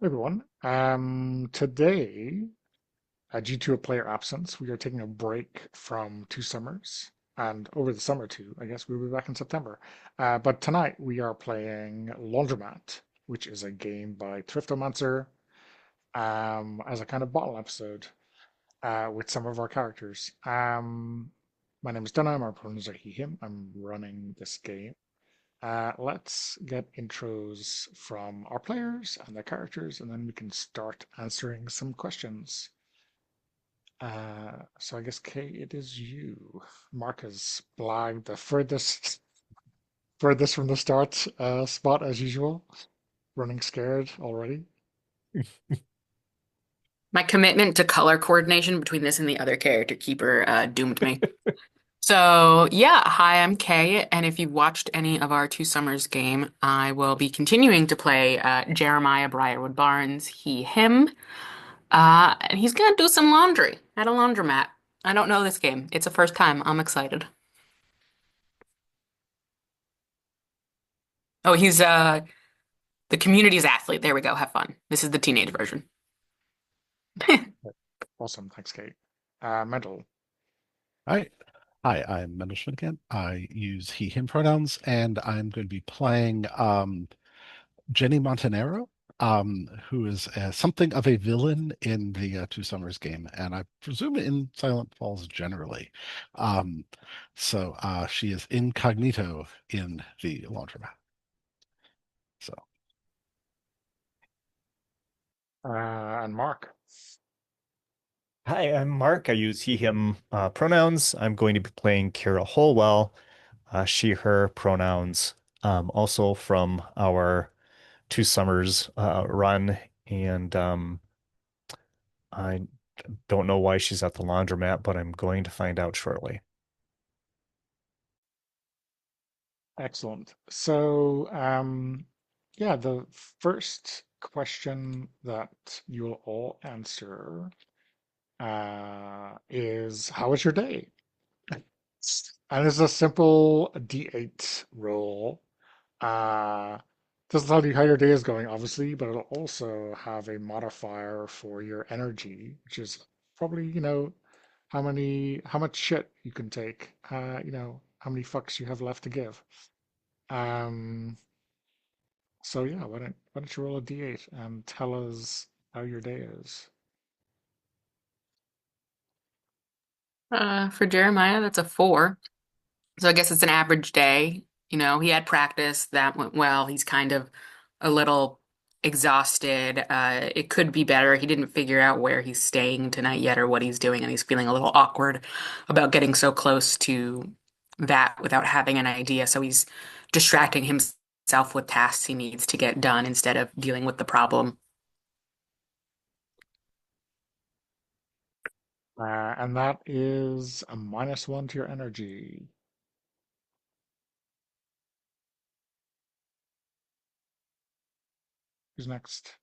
Everyone. Today, due to a player absence, we are taking a break from 2 summers. And over the summer too, I guess we'll be back in September. But tonight we are playing Laundromat, which is a game by Thriftomancer, as a kind of bottle episode, with some of our characters. My name is Dana, my pronouns are he, him. I'm running this game. Let's get intros from our players and their characters, and then we can start answering some questions. So I guess Kay, it is you. Mark has blagged the furthest from the start spot as usual. Running scared already. My commitment to color coordination between this and the other character keeper doomed me. So, yeah, hi, I'm Kay, and if you've watched any of our Two Summers game, I will be continuing to play Jeremiah Briarwood Barnes, he, him, and he's gonna do some laundry at a laundromat. I don't know this game. It's a first time. I'm excited. Oh, he's the community's athlete. There we go. Have fun. This is the teenage version. Awesome, thanks, Kay. Mental. Hi. Hi, I'm Mendelschmidt again. I use he, him pronouns, and I'm going to be playing Jenny Monteiro, who is something of a villain in the Two Summers game, and I presume in Silent Falls generally. Um, she is incognito in the laundromat. So, And Mark. Hi, I'm Mark. I use he, him pronouns. I'm going to be playing Kira Holwell, she, her pronouns, also from our Two Summers run. And I don't know why she's at the laundromat, but I'm going to find out shortly. Excellent. So, yeah, the first question that you'll all answer is how was your day? And it's a simple D8 roll. Uh, doesn't tell you how your day is going, obviously, but it'll also have a modifier for your energy, which is probably, how much shit you can take, how many fucks you have left to give. Um, so yeah, why don't you roll a D8 and tell us how your day is? For Jeremiah, that's a 4. So I guess it's an average day. You know, he had practice that went well. He's kind of a little exhausted. It could be better. He didn't figure out where he's staying tonight yet or what he's doing, and he's feeling a little awkward about getting so close to that without having an idea. So he's distracting himself with tasks he needs to get done instead of dealing with the problem. And that is a -1 to your energy. Who's next?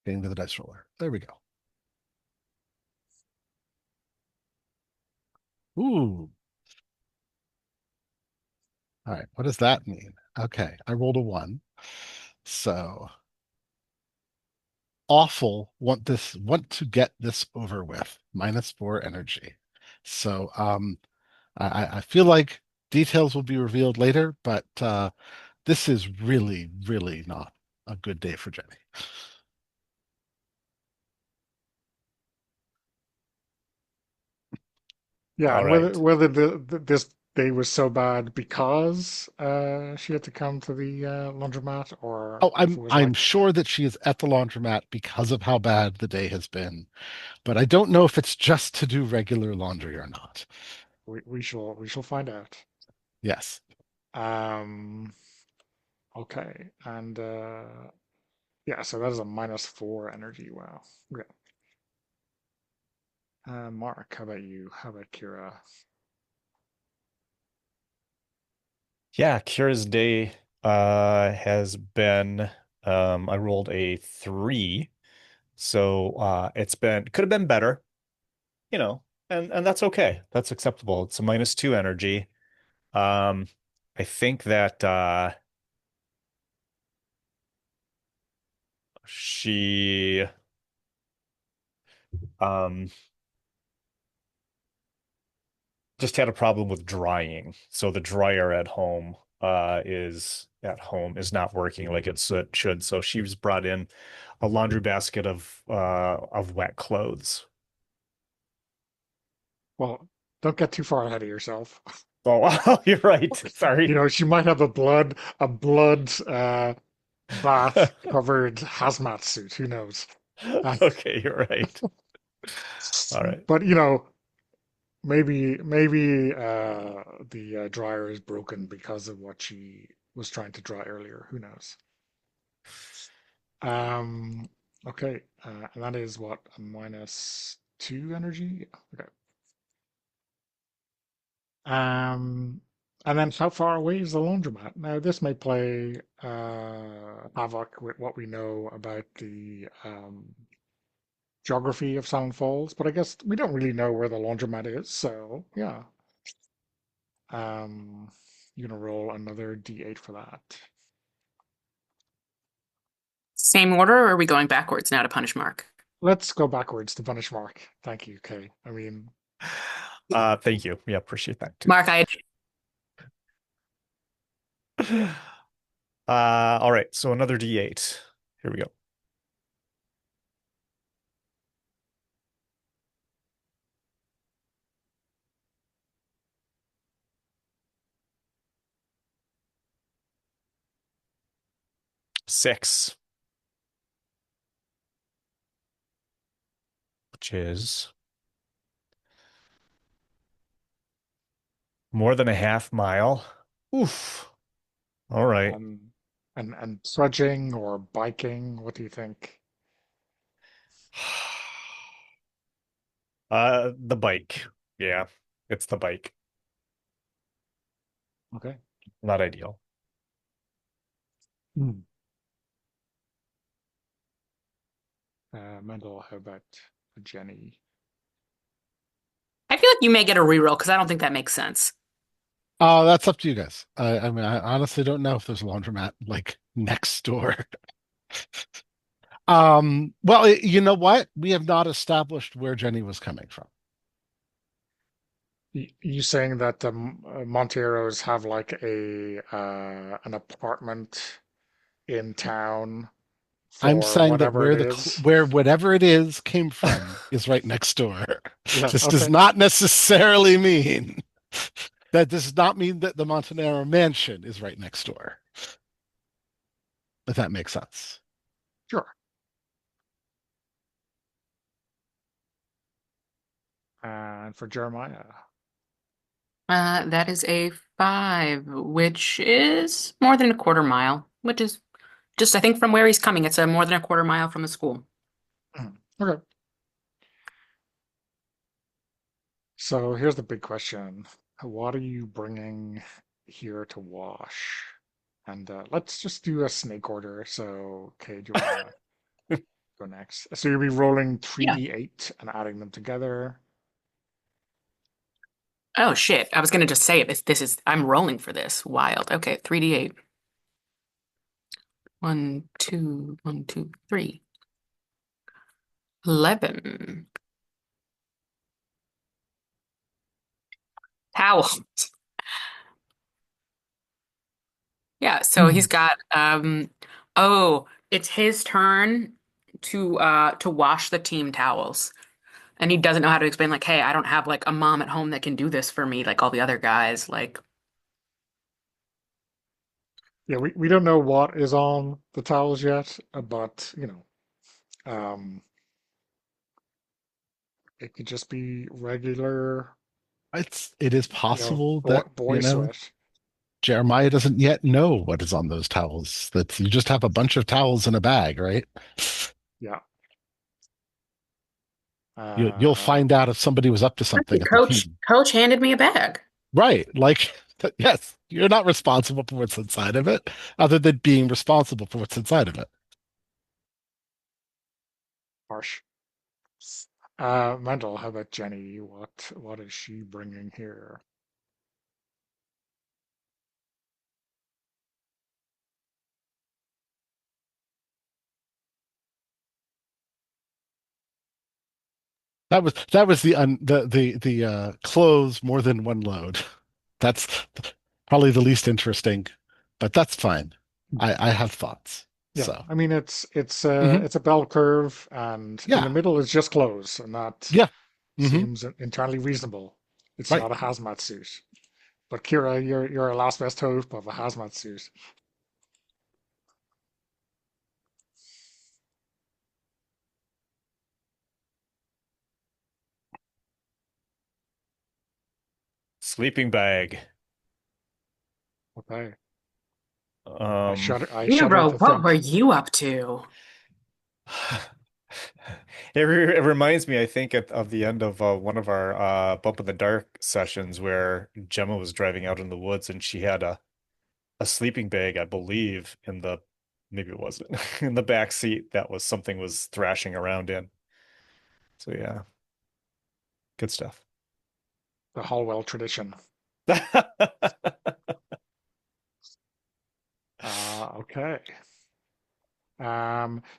getting to the dice roller. There we go. Ooh. All right. What does that mean? Okay. I rolled a 1. So awful. Want to get this over with. -4 energy. So I feel like details will be revealed later, but this is really, really not a good day for Jenny. Yeah, All and right. whether this day was so bad because she had to come to the laundromat, or Oh, if it I'm was I'm like sure that she is at the laundromat because of how bad the day has been, but I don't know if it's just to do regular laundry or not. we shall find out. Yes. Um, okay, and yeah, so that is a -4 energy. Wow. Okay. Mark, how about you? How about Kira? Yeah, Kira's day has been I rolled a 3. So it's been could have been better, and that's okay. That's acceptable. It's a -2 energy. Um, I think that she um just had a problem with drying. So the dryer is not working like it should. So she was brought in a laundry basket of wet clothes. Well, don't get too far ahead of yourself. Oh, you're right. You Sorry. know, she might have a blood bath covered hazmat suit. Who knows? Uh, Okay, you're right. All right. but you know, maybe the dryer is broken because of what she was trying to dry earlier. Who knows? Um, okay, and that is what, a -2 energy? Okay. Um, and then how far away is the laundromat? Now, this may play havoc with what we know about the geography of Silent Falls, but I guess we don't really know where the laundromat is, so yeah. You're gonna roll another D8 for that. Same order, or are we going backwards now to punish Mark? Let's go backwards to punish Mark. Thank you, Kay. I mean, Thank you. Yeah, appreciate that too. Mark, I All right, so another D8. Here we go. 6, which is more than a half mile. Oof. All right. and trudging or biking, what do you think? The bike. Yeah, it's the bike. Okay. Not ideal. Hmm. Mendel, how about Jenny? feel like you may get a reroll because I don't think that makes sense. That's up to you guys. I mean, I honestly don't know if there's a laundromat like next door. Well, you know what? We have not established where Jenny was coming from. You saying that the Monteiros have like a an apartment in town I'm for saying that whatever it is? where whatever it is came from is right next door. Yeah, This does okay, not necessarily mean that does not mean that the Montanaro mansion is right next door. If that makes sense. sure. And for Jeremiah, That is a 5, which is more than a quarter mile, which is just, I think, from where he's coming, it's a more than a quarter mile from the school. okay. So here's the big question: what are you bringing here to wash? And let's just do a snake order. So, okay, do you want to go next? So you'll be rolling Yeah. 3d8 and adding them together. Oh shit. I was gonna just say it. This is I'm rolling for this. Wild. Okay, 3d8. 1, 2, 1, 2, 3. 11. Towels. Yeah, so Hmm. he's got oh, it's his turn to wash the team towels. And he doesn't know how to explain, like, hey, I don't have like a mom at home that can do this for me, like all the other guys. Like, Yeah, we don't know what is on the towels yet, but you know, um, it could just be regular, It is you know, possible boy, that, boy sweat. Jeremiah doesn't yet know what is on those towels. That you just have a bunch of towels in a bag, right? Yeah. You'll find out if somebody was up to something at the team. Coach handed me a bag. Right. Like, yes, you're not responsible for what's inside of it, other than being responsible for what's inside of it. Harsh. Mendel, how about Jenny? What is she bringing here? That was the clothes more than one load. That's probably the least interesting, but that's fine. I have thoughts. Yeah, So I mean mhm. it's a bell curve, and in the Yeah, middle is just clothes, and that yeah, hmm seems entirely reasonable. It's right. not a hazmat suit. But Kira, you're a last best hope of a hazmat suit. Sleeping bag. Okay. Um, I shudder Hero, to what were think. you up to? it reminds me, I think, of the end of one of our Bump in the Dark sessions where Gemma was driving out in the woods and she had a sleeping bag, I believe, maybe it wasn't in the back seat that was something was thrashing around in. So yeah, good stuff. The Hallwell tradition. Okay.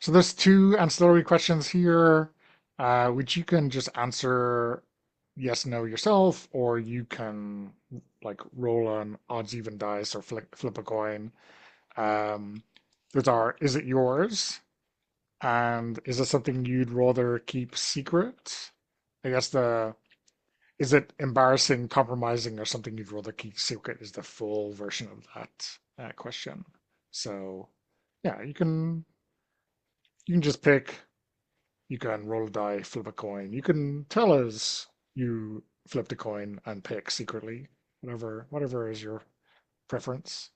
So there's two ancillary questions here, which you can just answer yes, no yourself, or you can like roll an odds even dice or flip a coin. Um, those are, is it yours? And is it something you'd rather keep secret? I guess is it embarrassing, compromising, or something you'd rather keep secret is the full version of that question. So yeah, you can just pick. You can roll a die, flip a coin. You can tell us you flipped a coin and pick secretly. Whatever is your preference.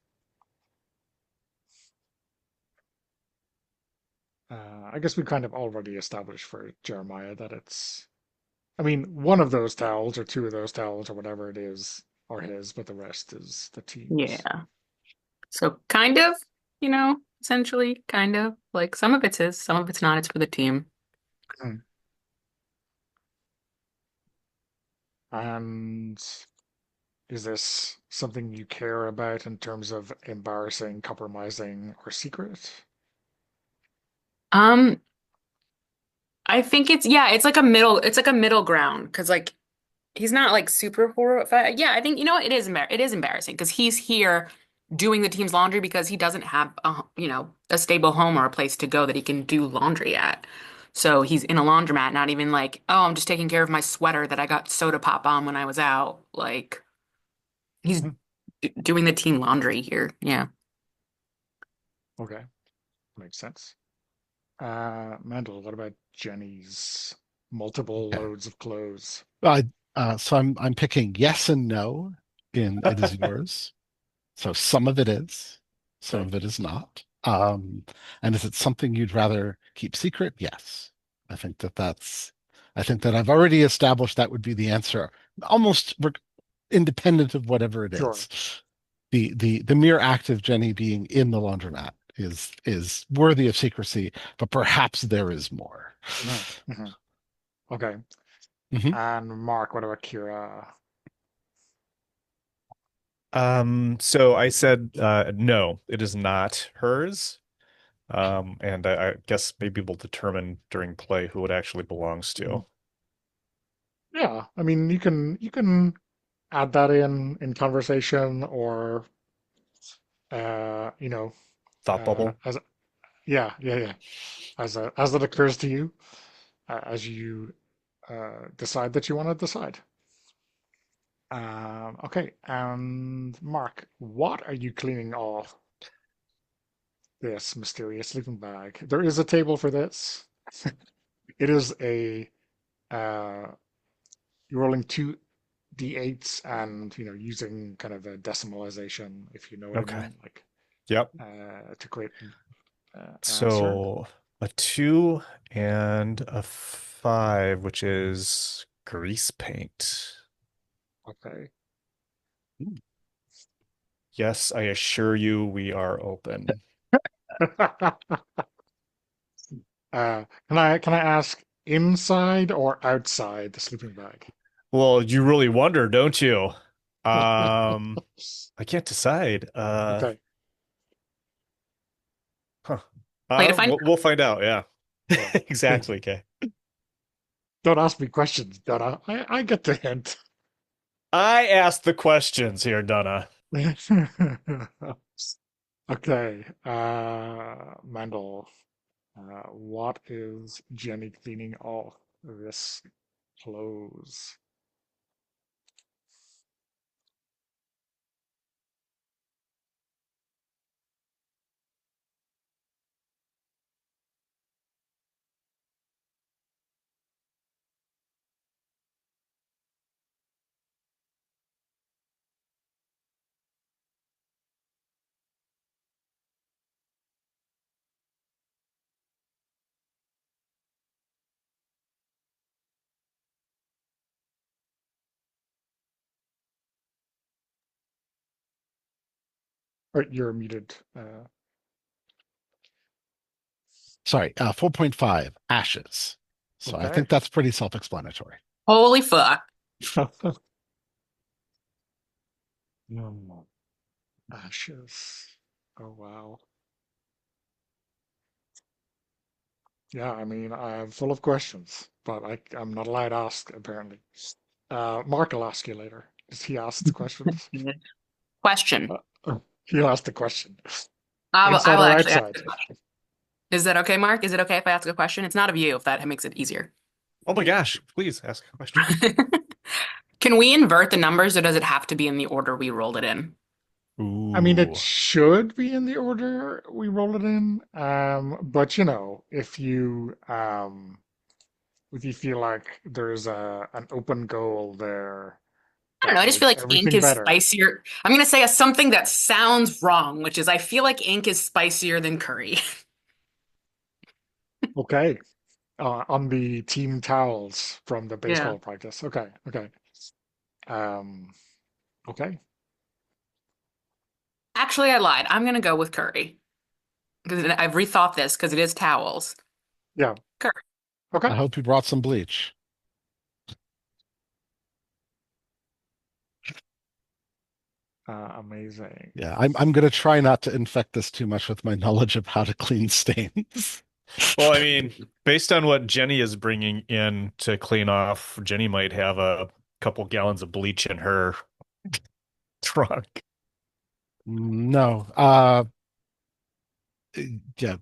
I guess we kind of already established for Jeremiah that it's. I mean, one of those towels or two of those towels or whatever it is are his, but the rest is the team's. Yeah. So kind of, essentially, kind of. Like some of it's his, some of it's not. It's for the team. Hmm. And is this something you care about in terms of embarrassing, compromising, or secret? Um, I think it's like a middle ground because like he's not like super horrified. Yeah, I think you know what it is embarrassing because he's here doing the team's laundry because he doesn't have a stable home or a place to go that he can do laundry at. So he's in a laundromat, not even like, oh, I'm just taking care of my sweater that I got soda pop on when I was out. Like he's Mhm. doing the team laundry here. Yeah. Okay, makes sense. Mandel, what about Jenny's multiple Okay. loads of clothes? Uh, so I'm picking yes and no in it is yours. So some of it is, some Okay, of it is not. And is it something you'd rather keep secret? Yes. I think that that's, I think that I've already established that would be the answer, almost independent of whatever it sure. is. The mere act of Jenny being in the laundromat is worthy of secrecy, but perhaps there is more. Hmm. Hmm. Okay. Mhm. And Mark, what about Kira? So I said no, it is not hers. And I guess maybe we'll determine during play who it actually belongs Mhm. to. Yeah, I mean, you can add that in conversation, or you know, Thought bubble. as yeah, as it occurs to you, as you decide that you want to decide. Okay, and Mark, what are you cleaning off this mysterious sleeping bag? There is a table for this. It is a you're rolling two d8s and using kind of a decimalization, if you know what I Okay. mean, like Yep. to create an answer. So a two and a five, which is grease paint. Okay. Yes, I assure you we are open. Can I ask inside or outside the sleeping bag? Well, you really wonder, don't you? Um, I can't decide. Okay. Huh. Play to find We'll find out. Yeah. Sure. Exactly. Okay. Don't ask me questions, Donna. I get the hint. I asked the questions here, Donna. Okay, Mandel, what is Jenny cleaning all this clothes? Or you're muted. Sorry, 4.5, ashes. So I Okay. think that's pretty self-explanatory. Holy fuck. No. Ashes. Oh wow. Yeah, I mean, I'm full of questions, but I'm not allowed to ask, apparently. Mark will ask you later. Does he ask the questions? Question. He'll ask the question. I Inside will or actually ask outside? a question. Is that okay, Mark? Is it okay if I ask a question? It's not of you, if that makes it easier. Oh my gosh, please ask a question. Can we invert the numbers or does it have to be in the order we rolled it in? I mean, it Ooh. should be in the order we roll it in. But if you feel like there's an open goal there I don't that know. I just feel makes like ink everything is better. spicier. I'm going to say something that sounds wrong, which is I feel like ink is spicier than curry. Okay. On the team towels from the Yeah. baseball practice. Okay, okay. Um, okay. Actually, I lied. I'm going to go with curry because I've rethought this because it is towels. Yeah. Curry. Okay. I hope you brought some bleach. Amazing. Yeah, I'm gonna try not to infect this too much with my knowledge of how to clean stains. Well, I mean, based on what Jenny is bringing in to clean off, Jenny might have a couple gallons of bleach in her trunk. No, yeah,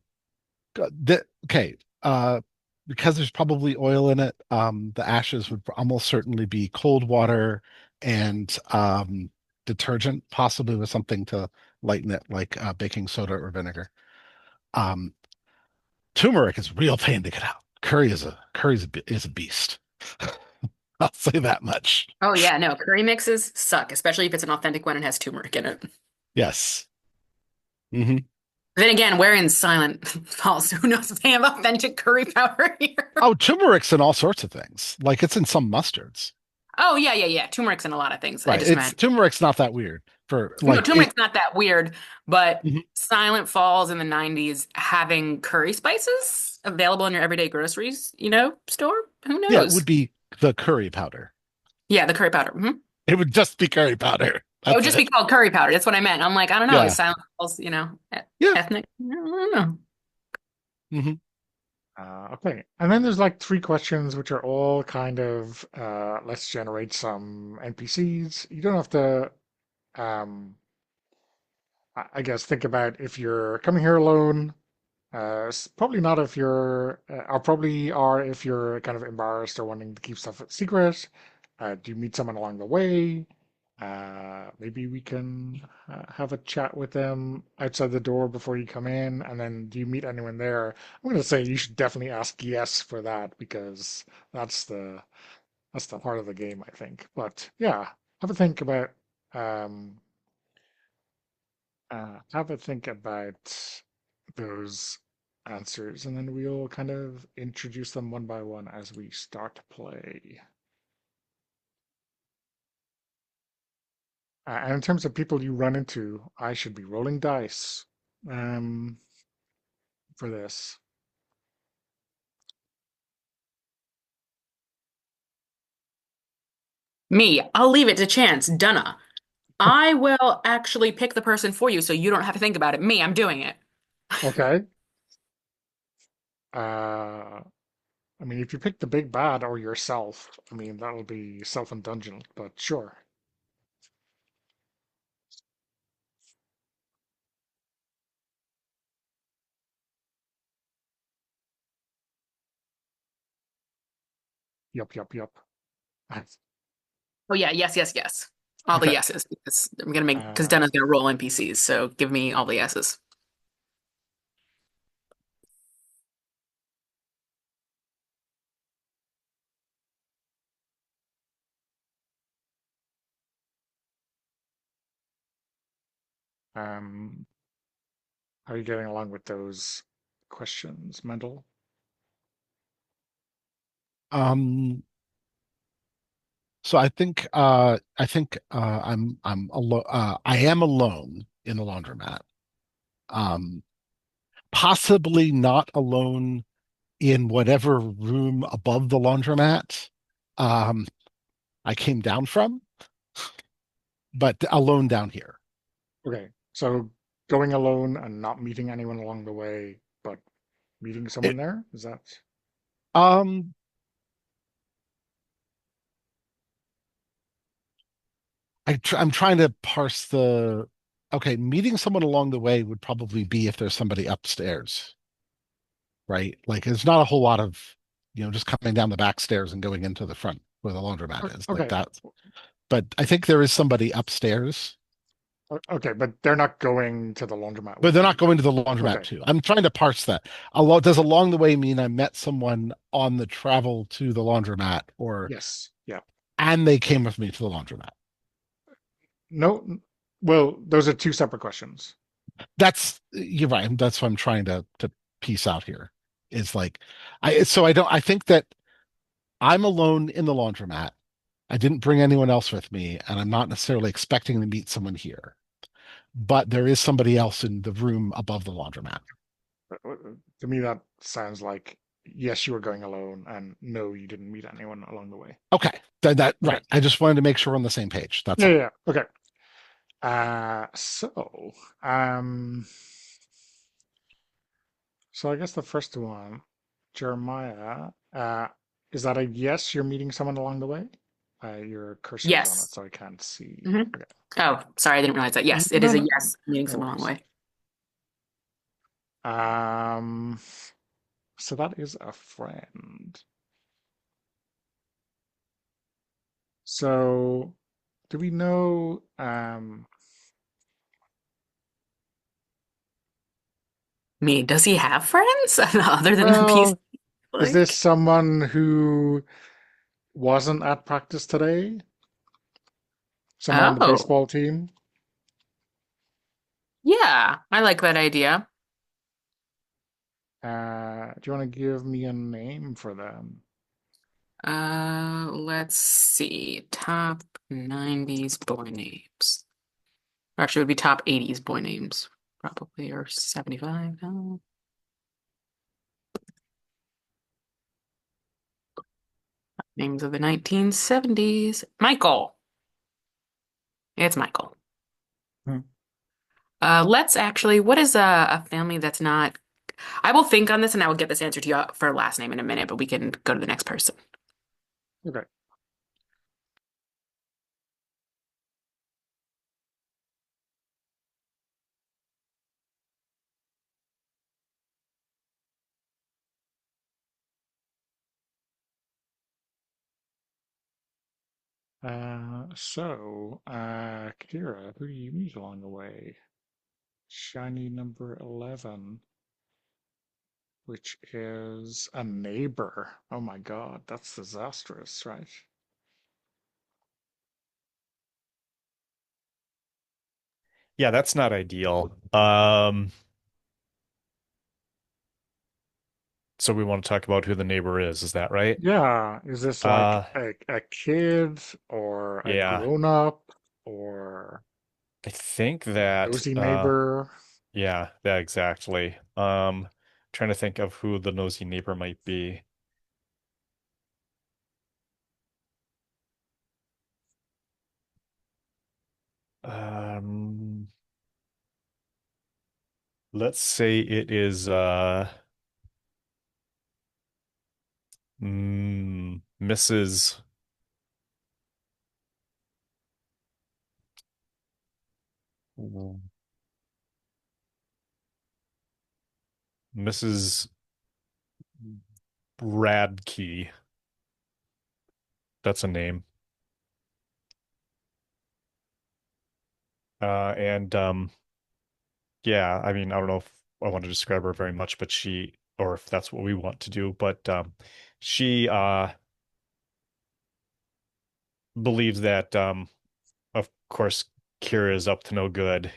okay. Because there's probably oil in it, the ashes would almost certainly be cold water and detergent, possibly with something to lighten it, like baking soda or vinegar. Um, Turmeric is a real pain to get out. Curry is a beast. I'll say that much. Oh, yeah. No, curry mixes suck, especially if it's an authentic one and has turmeric in it. Yes. Hmm. Then again, we're in Silent Falls. Who knows if they have authentic curry powder here? Oh, turmeric's in all sorts of things. Like it's in some mustards. Oh, yeah, yeah, yeah. Turmeric's in a lot of things. I Right. just It's meant. turmeric's not that weird for No, like it. turmeric's not that weird, but Mhm. Silent Falls in the 90s having curry spices available in your everyday groceries, store? Who Yeah, it would knows? be the curry powder. Yeah, the curry powder. It would just be curry powder. It would That's just be it. called curry powder. That's what I meant. I'm like, I don't know. Is Yeah. Silent Falls, Yeah. ethnic? I don't know. Hmm. Okay. And then there's like three questions, which are all kind of let's generate some NPCs. You don't have to, um, I guess, think about if you're coming here alone. Probably not if you're, or probably are if you're kind of embarrassed or wanting to keep stuff secret. Do you meet someone along the way? Maybe we can have a chat with them outside the door before you come in. And then do you meet anyone there? I'm going to say you should definitely ask yes for that because that's the that's the heart of the game, I think. But yeah, have a think about um, have a think about those answers, and then we'll kind of introduce them one by one as we start to play. And in terms of people you run into, I should be rolling dice um, for this. Me, I'll leave it to chance. Dunna. I will actually pick the person for you so you don't have to think about it. I'm doing it. Okay. Uh, I mean, if you pick the big bad or yourself, I mean, that'll be self-indulgent, but sure. Yup, yup, yup. Oh yeah, yes, yes, yes. All the Okay. yeses. I'm gonna make because Uh, Denna's gonna roll NPCs, so give me all the yeses. um, how are you getting along with those questions, Mendel? Um, so I am alone in the laundromat. Um, Possibly not alone in whatever room above the laundromat um I came down from, but alone down here. Okay, so going alone and not meeting anyone along the way, but meeting someone It, there? Is that um I'm trying to parse the okay, meeting someone along the way would probably be if there's somebody upstairs, right? Like there's not a whole lot of, just coming down the back stairs and going into the front where the laundromat is like okay? that. But I think there is somebody upstairs, Okay, but they're not going to the laundromat but with they're not you. going to the laundromat Okay, too. I'm trying to parse that. Does along the way mean I met someone on the travel to the laundromat, or yes, yeah. and they came with me to the laundromat? No, well, those are two separate questions. You're right. That's what I'm trying to piece out here. Is like I think that I'm alone in the laundromat. I didn't bring anyone else with me, and I'm not necessarily expecting to meet someone here. But there is somebody else in the room above the laundromat. To me, that sounds like yes, you were going alone, and no, you didn't meet anyone along the way. Okay. That Okay, right. I just wanted to make sure we're on the same page. That's yeah, all. yeah, yeah. Okay. So, um, so I guess the first one, Jeremiah, is that a yes? You're meeting someone along the way? Your cursor is on it, Yes. so I can't see. hmm Okay. Oh, sorry, I didn't realize that. Yes, it No, is a no, yes. Meeting no someone along the worries. way. Um, so that is a friend. So, do we know, Me, does he have friends other than the piece? well, is this Like, someone who wasn't at practice today? Someone on the oh, baseball team? yeah, I like that idea. Do you want to give me a name for them? Let's see. Top 90s boy names. Or actually, it would be top 80s boy names, probably, or 75. Names of the 1970s. Michael. It's Michael. Hmm. Let's actually, what is a family that's not? I will think on this and I will get this answer to you for last name in a minute, but we can go to the next person. Okay. Kira, who do you meet along the way? Shiny number 11, which is a neighbor. Oh my God, that's disastrous, right? Yeah, that's not ideal. So we want to talk about who the neighbor is that right? Yeah, is this like Uh, a kid or a yeah, grown up or I think a that nosy neighbor? yeah, exactly. Trying to think of who the nosy neighbor might be. Um, let's say it is Mrs. Mrs. Radke. That's a name. And yeah, I mean, I don't know if I want to describe her very much, but or if that's what we want to do, but she believes that of course Kira is up to no good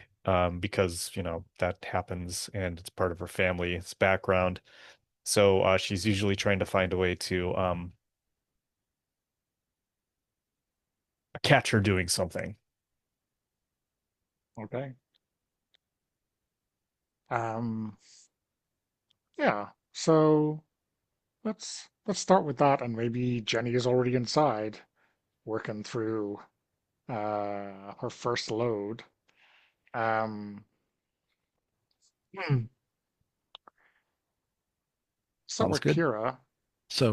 because, that happens and it's part of her family's background. So she's usually trying to find a way to catch her doing something. Okay. Um, yeah. So let's start with that, and maybe Jenny is already inside, working through her first load. Um, hmm, start Sounds with good. Kira. So,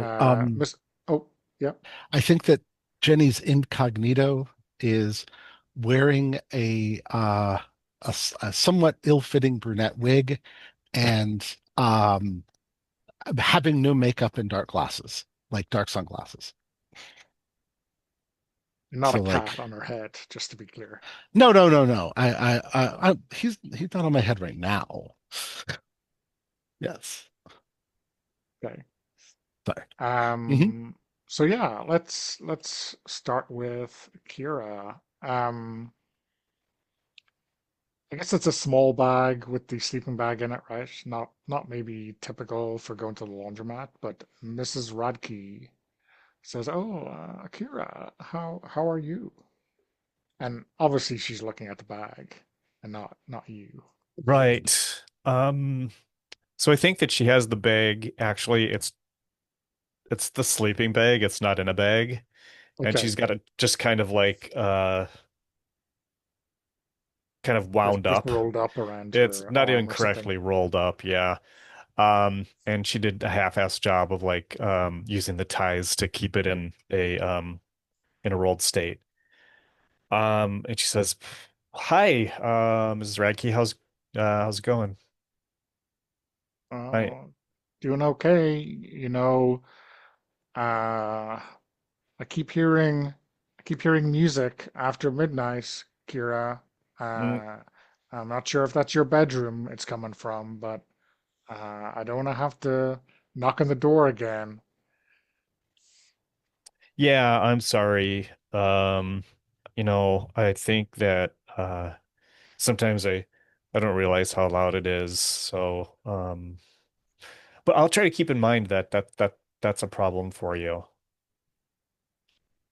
Miss. Oh, yep. I think that Jenny's incognito is wearing a somewhat ill-fitting brunette wig and having no makeup and dark glasses, like dark sunglasses. Not a So cat like, on her head, just to be clear. no, no, no, no. He's not on my head right now. Yes. Okay. Sorry. Hmm. Um, so yeah, let's start with Kira. I guess it's a small bag with the sleeping bag in it, right? Not maybe typical for going to the laundromat, but Mrs. Radke says, "Oh, Kira, how are you?" And obviously she's looking at the bag and not you. Right. So I think that she has the bag. Actually, it's the sleeping bag. It's not in a bag. And she's Okay, got it just kind of like kind of wound just up. rolled up around It's her not even arm or something. correctly rolled up, yeah. And she did a half-assed job of like using the ties to keep it in a rolled state. And she says, "Hi, Mrs. Radke, how's it going?" I Oh, doing okay. Uh, I keep hearing music after midnight, Kira. mm, Uh, I'm not sure if that's your bedroom it's coming from, but I don't want to have to knock on the door again. yeah, I'm sorry. I think that sometimes I don't realize how loud it is. So, but I'll try to keep in mind that's a problem for you.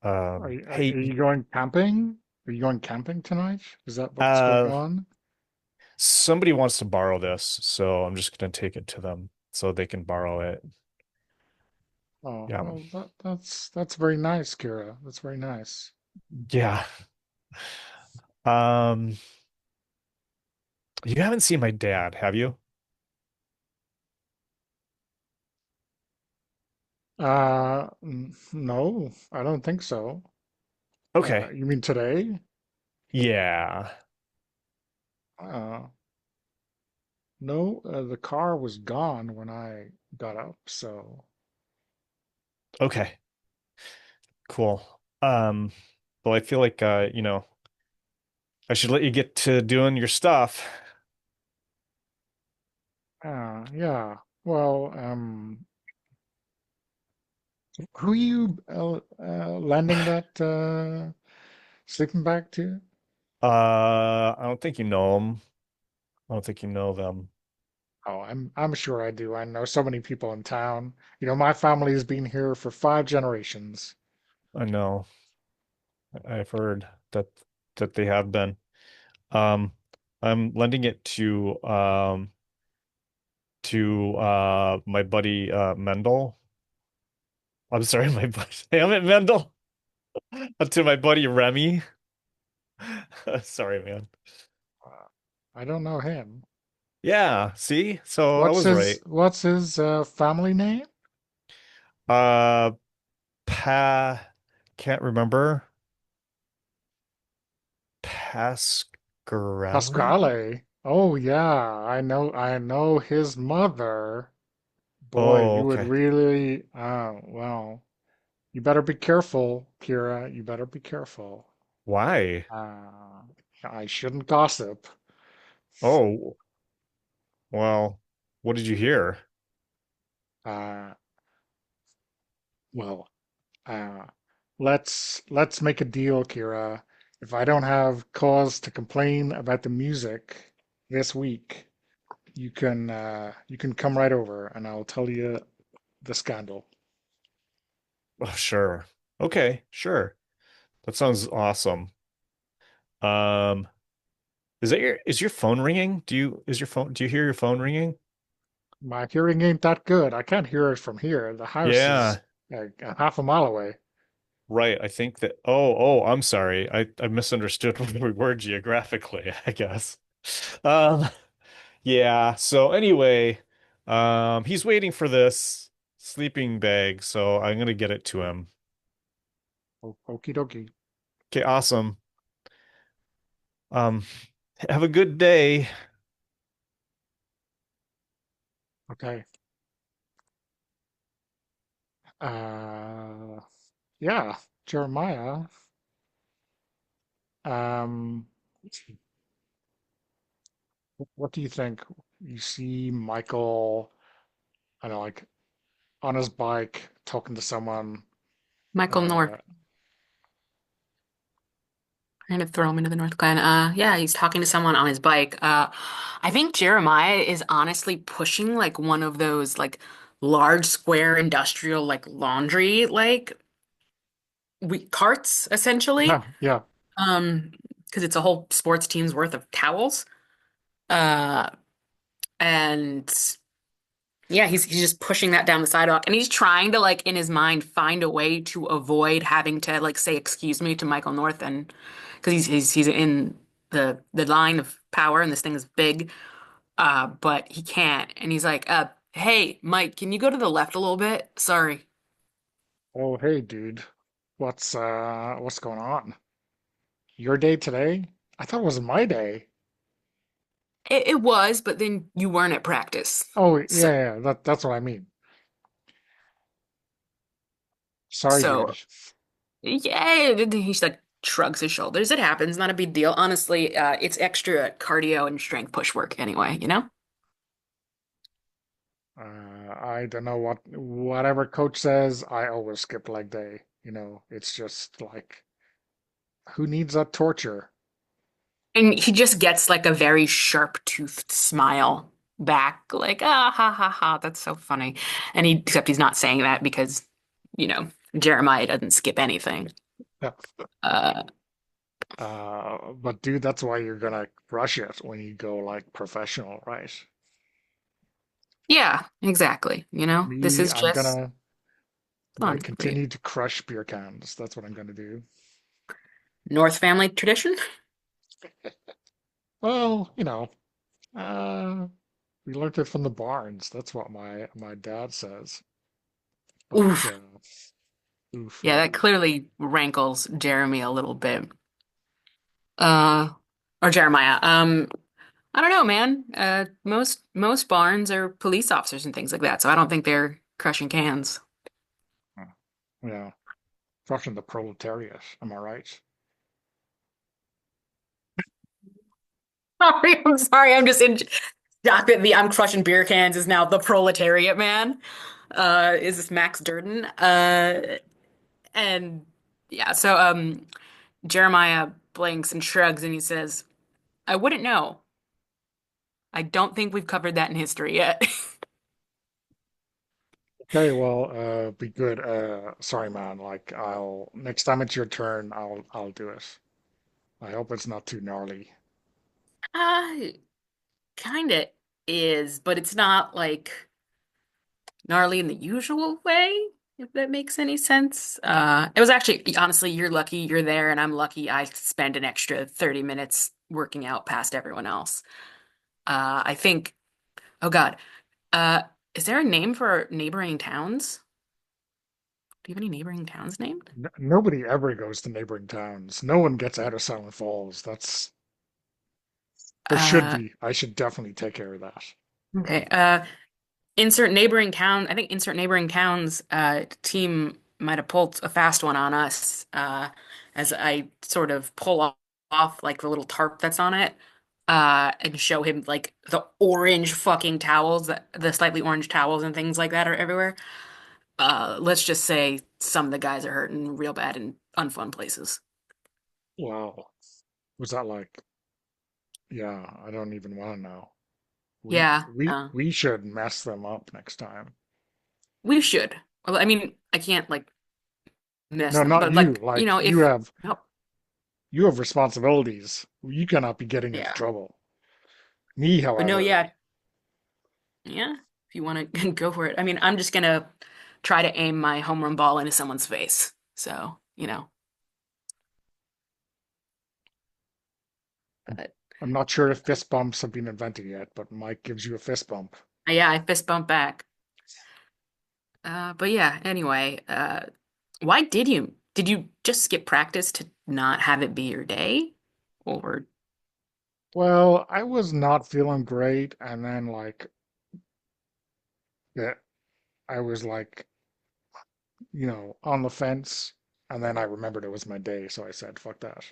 Are Hey, you going camping? Are you going camping tonight? Is that what's going uh, on? somebody wants to borrow this, so I'm just gonna take it to them so they can borrow it. Oh, Yeah. well, that's very nice, Kira. That's very nice. Yeah. Um, you haven't seen my dad, have you? No, I don't think so. Okay. You mean today? Yeah. Uh, no, the car was gone when I got up, so Okay. Cool. Well, I feel like I should let you get to doing your stuff. yeah. Well, who are you lending that sleeping bag to? I don't think you know them. I don't think you know them. Oh, I'm sure I do. I know so many people in town. My family has been here for 5 generations. I know. I've heard that they have been. Um, I'm lending it to my buddy Mendel. I'm sorry, my buddy. Damn it, Mendel. To my buddy Remy. Sorry, man. Uh, I don't know him. Yeah, see? So I was right. What's his family name? Uh, can't remember. Pasquale? Pasquale. Oh yeah, I know his mother. Boy, Oh, you would okay. really, well, you better be careful, Kira. You better be careful. Why? Uh, I shouldn't gossip. Oh, well, what did you hear? Uh, well, uh, let's make a deal, Kira. If I don't have cause to complain about the music this week, you can come right over and I'll tell you the scandal. Oh, sure. Okay, sure. That sounds awesome. Um, is your phone ringing? Do you hear your phone ringing? My hearing ain't that good. I can't hear it from here. The house is Yeah, like a half a mile away. right. I think that I'm sorry. I misunderstood where we were geographically, I guess. Um, yeah, so anyway, he's waiting for this sleeping bag, so I'm gonna get it to him. Okie dokie. Okay, awesome. Um, have a good day. Okay. Uh, yeah, Jeremiah. Um, what do you think? You see Michael, I don't know, like on his bike talking to someone. Michael North. Uh, Trying to throw him into the North Glen. Yeah, he's talking to someone on his bike. I think Jeremiah is honestly pushing like one of those like large square industrial like laundry like we carts essentially. yeah, yeah. Um, because it's a whole sports team's worth of towels. Uh, and yeah, he's just pushing that down the sidewalk, and he's trying to like in his mind find a way to avoid having to like say excuse me to Michael North, and because he's in the line of power, and this thing is big, but he can't, and he's like, hey, Mike, can you go to the left a little bit? Sorry. Oh, hey, dude. What's going on? Your day today? I thought it was my day. It was, but then you weren't at practice, Oh, yeah, so yeah, that's what I mean. Sorry, so dude. yeah, he's like shrugs his shoulders. It happens, not a big deal. Honestly, it's extra cardio and strength push work anyway, you know? I don't know whatever coach says, I always skip leg day. It's just like who needs that torture? And he just gets like a very sharp-toothed smile back, like, ah, ha, ha, ha, that's so funny. Except he's not saying that because, you know, Jeremiah doesn't skip anything. Yeah. Uh, But dude, that's why you're gonna rush it when you go like professional, right? yeah, exactly. You know, this Me, is just I'm gonna laundry. continue to crush beer cans. That's what I'm gonna do. North family tradition? Well, uh, we learned it from the barns. That's what my dad says. But Oof. oof, Yeah, yeah. that clearly rankles Jeremy a little bit. Uh, or Jeremiah. I don't know, man. Most barns are police officers and things like that, so I don't think they're crushing cans. Yeah, crushing the proletariat. Am I right? Sorry, I'm sorry. I'm just in shock that the I'm crushing beer cans is now the proletariat man. Is this Max Durden? And yeah, so Jeremiah blinks and shrugs and he says, I wouldn't know. I don't think we've covered that in history yet. Okay, well, be good. Sorry, man. Like, I'll next time it's your turn, I'll do it. I hope it's not too gnarly. Uh, Kinda is, but it's not like gnarly in the usual way, if that makes any sense. It was actually, honestly, you're lucky you're there, and I'm lucky I spend an extra 30 minutes working out past everyone else. I think, oh God, uh, is there a name for neighboring towns? Do you have any neighboring towns named? Nobody ever goes to neighboring towns. No one gets out of Silent Falls. There should Uh, be. I should definitely take care of that. okay. Insert neighboring town. I think insert neighboring towns. Team might have pulled a fast one on us. As I sort of pull off like the little tarp that's on it. And show him like the orange fucking towels, the slightly orange towels and things like that are everywhere. Let's just say some of the guys are hurting real bad in unfun places. Wow. Was that like, yeah, I don't even want to know. We Yeah, we we should mess them up next time. we should. Well, I mean, I can't like miss No, them, not but you. like, Like if no, you have responsibilities. You cannot be getting into yeah, trouble. Me, but no, however, yeah, yeah. If you want to go for it, I mean, I'm just gonna try to aim my home run ball into someone's face. So, but I'm not sure if fist bumps have been invented yet, but Mike gives you a fist bump. yeah, I fist bump back. But yeah, anyway, why did you just skip practice to not have it be your day? Or Well, I was not feeling great, and then like yeah, I was like, on the fence, and then I remembered it was my day, so I said, "Fuck that."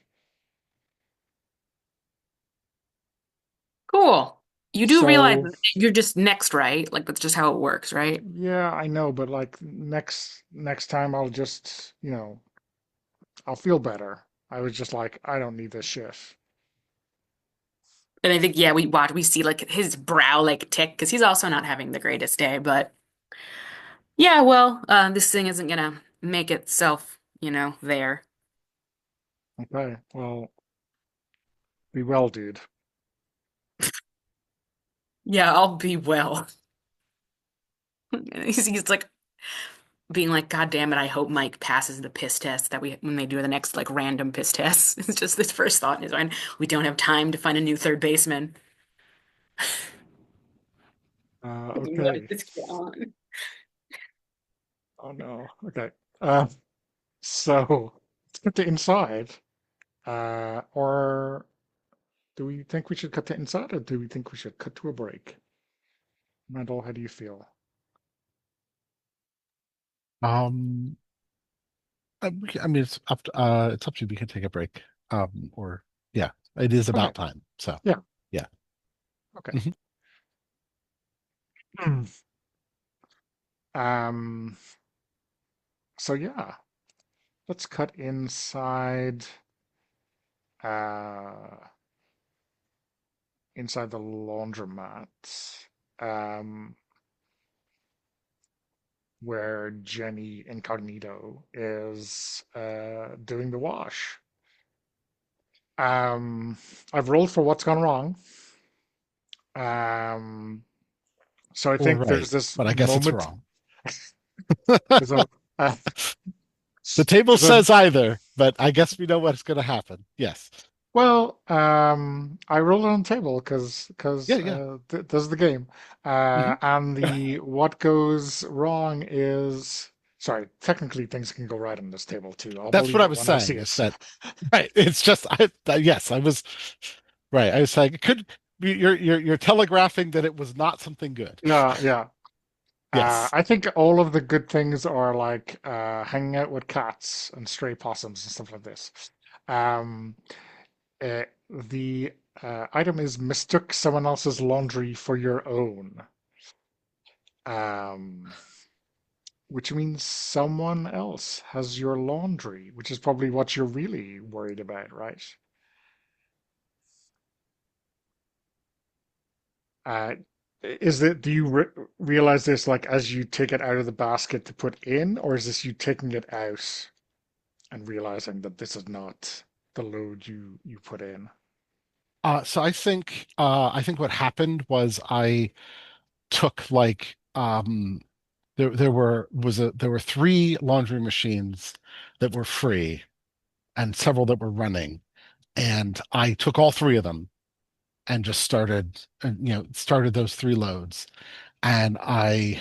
cool. You do realize So that you're just next, right? Like that's just how it works, right? yeah, I know, but like next time I'll just, I'll feel better. I was just like, I don't need this shit. And I think yeah, we see like his brow like tick because he's also not having the greatest day. But yeah, well, this thing isn't gonna make itself, there. Okay, well, be well, dude. Yeah, I'll be well. He's like being like, God damn it, I hope Mike passes the piss test that we when they do the next like random piss test. It's just this first thought in his mind. We don't have time to find a new third baseman. What is Okay. this get on? Oh no. Okay. Uh, so let's get to inside. Or do we think we should cut to inside, or do we think we should cut to a break? Randall, how do you feel? Um, I mean, it's up to you. We can take a break. Or yeah, it is Okay. about time. So Yeah. yeah. Okay. Mhm. Um. So yeah, let's cut inside. Uh, inside the laundromat. Um, where Jenny Incognito is doing the wash. Um, I've rolled for what's gone wrong. Um, so I Or think right, there's this but I guess it's moment. wrong. There's a uh, The table there's a says either, but I guess we know what's going to happen. Yes. well, I rolled it on the table because Yeah, yeah. this is the game, Hmm. and the what goes wrong is sorry. Technically, things can go right on this table too. I'll That's believe what I it was when I see saying, is it. that right. It's just yes, I was right. I was saying it could be you're telegraphing that it was not something good. Yeah, yeah. Yes. I think all of the good things are like hanging out with cats and stray possums and stuff like this. Um, the item is mistook someone else's laundry for your own, um, which means someone else has your laundry, which is probably what you're really worried about, right? Uh, do you realize this like as you take it out of the basket to put in, or is this you taking it out and realizing that this is not the load you put in? So I think what happened was I took like there were three laundry machines that were free and several that were running, and I took all three of them and just started those three loads, and I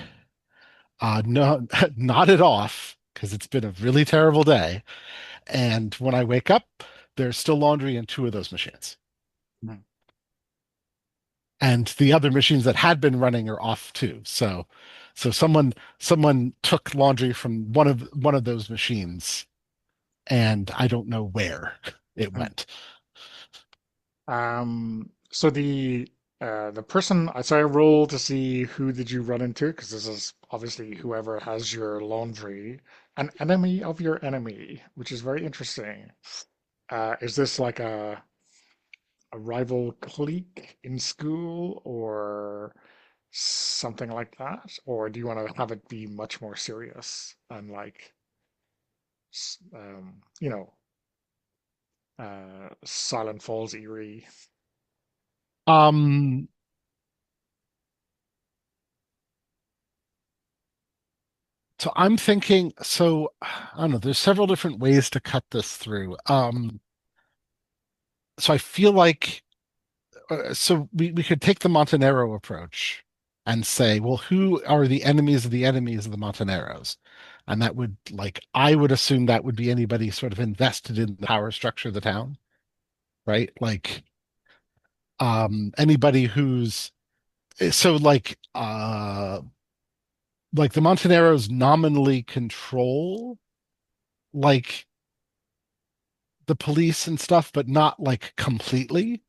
no, nodded off because it's been a really terrible day. And when I wake up, there's still laundry in two of those machines. Mhm. And the other machines that had been running are off too. So someone took laundry from one of those machines, and I don't know where it Mhm. went. So the person, so I roll to see who did you run into, because this is obviously whoever has your laundry, an enemy of your enemy, which is very interesting. Is this like a rival clique in school or something like that? Or do you want to have it be much more serious and like, you know, Silent Falls eerie? Um, so I'm thinking, so I don't know, there's several different ways to cut this through. So I feel like so we could take the Montenero approach and say, well, who are the enemies of the Monteneros? And that would like I would assume that would be anybody sort of invested in the power structure of the town, right? Anybody who's so like the Monteneros nominally control like the police and stuff, but not like completely.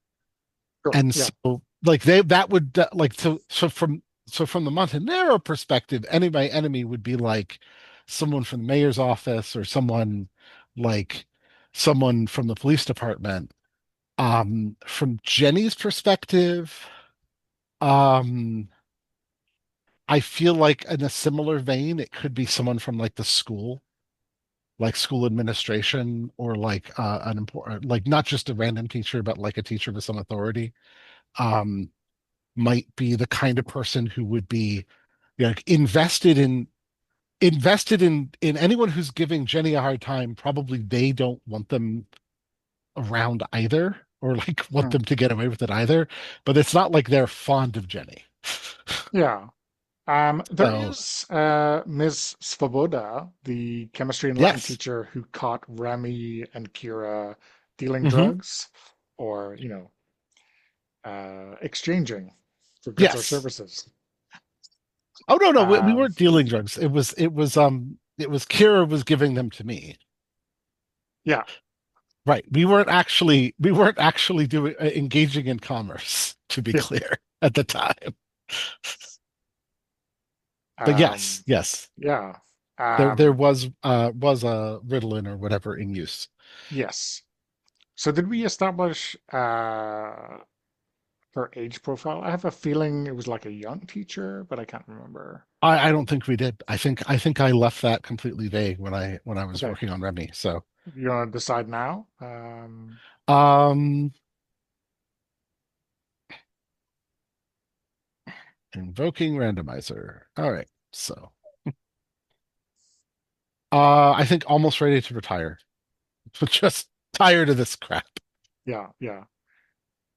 Sure. And Yeah. so like they that would like so from the Montenero perspective, enemy would be like someone from the mayor's office or like someone from the police department. From Jenny's perspective, um, I feel like in a similar vein, it could be someone from like the school, like school administration, or like an important, like not just a random teacher, but like a teacher with some authority. Um, might be the kind of person who would be, you know, like, invested in anyone who's giving Jenny a hard time. Probably they don't want them around either, or like want Mhm. them to get away with it either. But it's not like they're fond of Jenny. Yeah. There So is Ms. Svoboda, the chemistry and Latin yes. teacher who caught Remy and Kira dealing Hmm. drugs or, exchanging for goods or Yes. services. Oh no, no, we Um, weren't dealing drugs. It was Kira was giving them to me. yeah. Right. We weren't actually doing engaging in commerce, to be Yeah. clear, at the time. But yes, Um, yes. yeah. There Um, was a Ritalin or whatever in use. yes. So did we establish her age profile? I have a feeling it was like a young teacher, but I can't remember. I don't think we did. I think I left that completely vague when I was Okay. working on Remy. So You want to decide now? um invoking randomizer. All right. So I think almost ready to retire. Just tired of this crap. Yeah, yeah.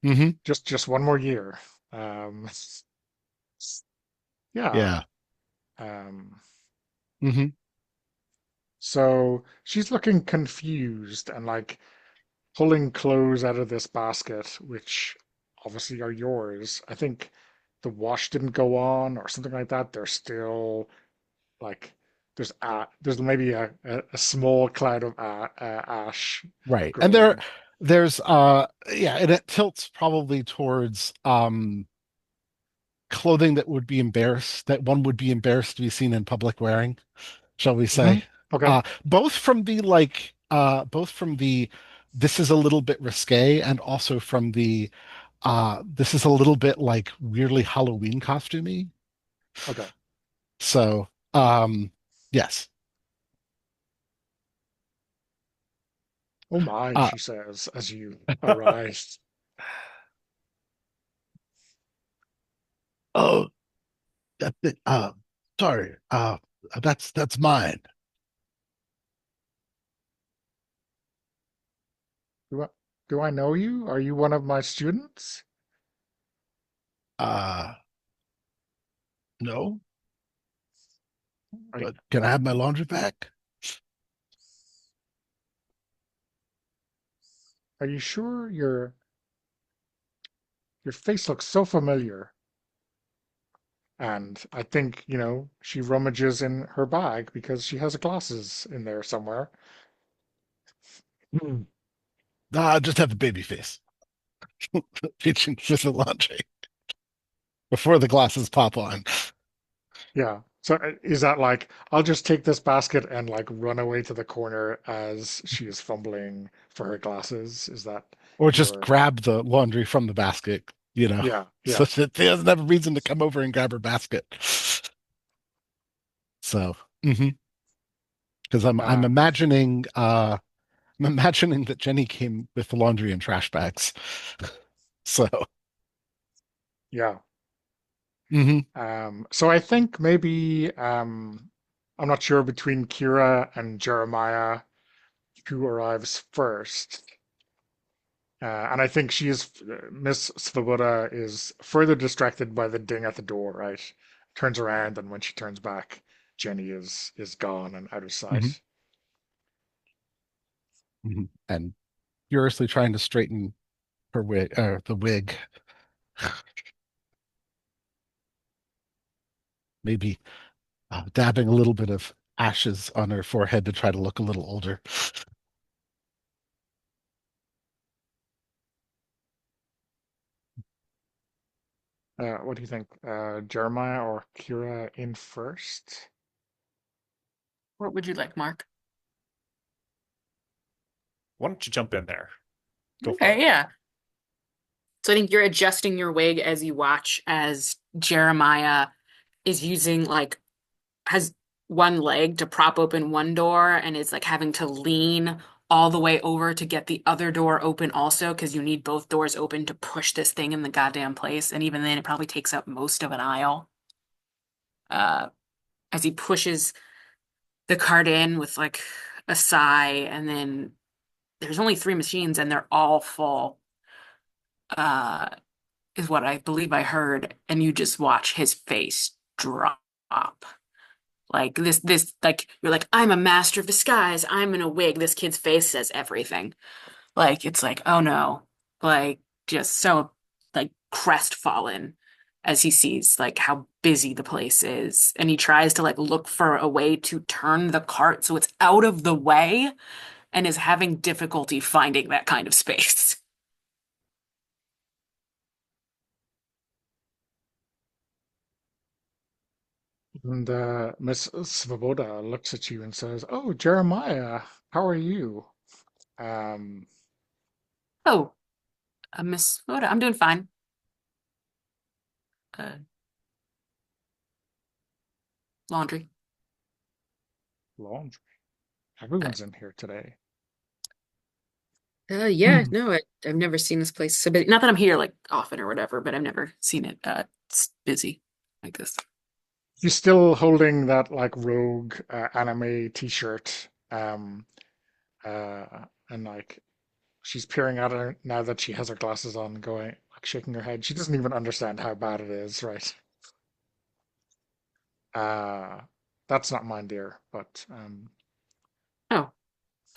Hmm. Just one more year. Um, yeah. Yeah. Um, Hmm. so she's looking confused and like pulling clothes out of this basket, which obviously are yours. I think the wash didn't go on or something like that. They're still like there's maybe a small cloud of ash Right. And growing. there's yeah, and it tilts probably towards clothing that one would be embarrassed to be seen in public wearing, shall we Hmm. say. Okay. Both from the this is a little bit risque, and also from the this is a little bit like weirdly Halloween costumey. Okay. So yes. Oh my, Uh she says as you arrive. oh sorry, that's mine. Do I, do I know you? Are you one of my students? Uh no, Are, but can I have my laundry back? are you sure your face looks so familiar? And I think, she rummages in her bag because she has glasses in there somewhere. Hmm. Just have a baby face. Reaching for the laundry before the glasses pop on. Yeah. So is that like, I'll just take this basket and like run away to the corner as she is fumbling for her glasses? Is that Or just your, grab the laundry from the basket, yeah, so yeah. that he doesn't have a reason to come over and grab her basket. So, because I'm Um, imagining that Jenny came with the laundry and trash bags. So, yeah. hmm So I think maybe, I'm not sure between Kira and Jeremiah who arrives first. And I think Miss Svoboda is further distracted by the ding at the door, right? Turns around, and when she turns back, Jenny is gone and out of hmm sight. and furiously trying to straighten her wig, the wig, maybe dabbing a little bit of ashes on her forehead to try to look a little older. What do you think? Jeremiah or Kira in first? What would you like, Mark? Why don't you jump in there? Go for Okay, it. yeah. So I think you're adjusting your wig as you watch as Jeremiah is using has one leg to prop open one door and is like having to lean all the way over to get the other door open also because you need both doors open to push this thing in the goddamn place. And even then, it probably takes up most of an aisle. Uh, as he pushes the cart in with like a sigh, and then there's only three machines and they're all full. Uh, is what I believe I heard, and you just watch his face drop. Like like you're like, I'm a master of disguise. I'm in a wig. This kid's face says everything. Like it's like, oh no. Like just so like crestfallen as he sees like how busy the place is. And he tries to like look for a way to turn the cart so it's out of the way and is having difficulty finding that kind of space. And Miss Svoboda looks at you and says, "Oh, Jeremiah, how are you?" Um, Oh, Miss Oda, I'm doing fine. Uh, laundry. Laundry. Uh, Everyone's in here today. yeah, no, I've never seen this place so busy. Not that I'm here like often or whatever, but I've never seen it it's busy like this. She's still holding that like rogue anime t-shirt. And like she's peering at her now that she has her glasses on, going like shaking her head. She doesn't even understand how bad it is, right? Uh, that's not mine, dear. But Oh,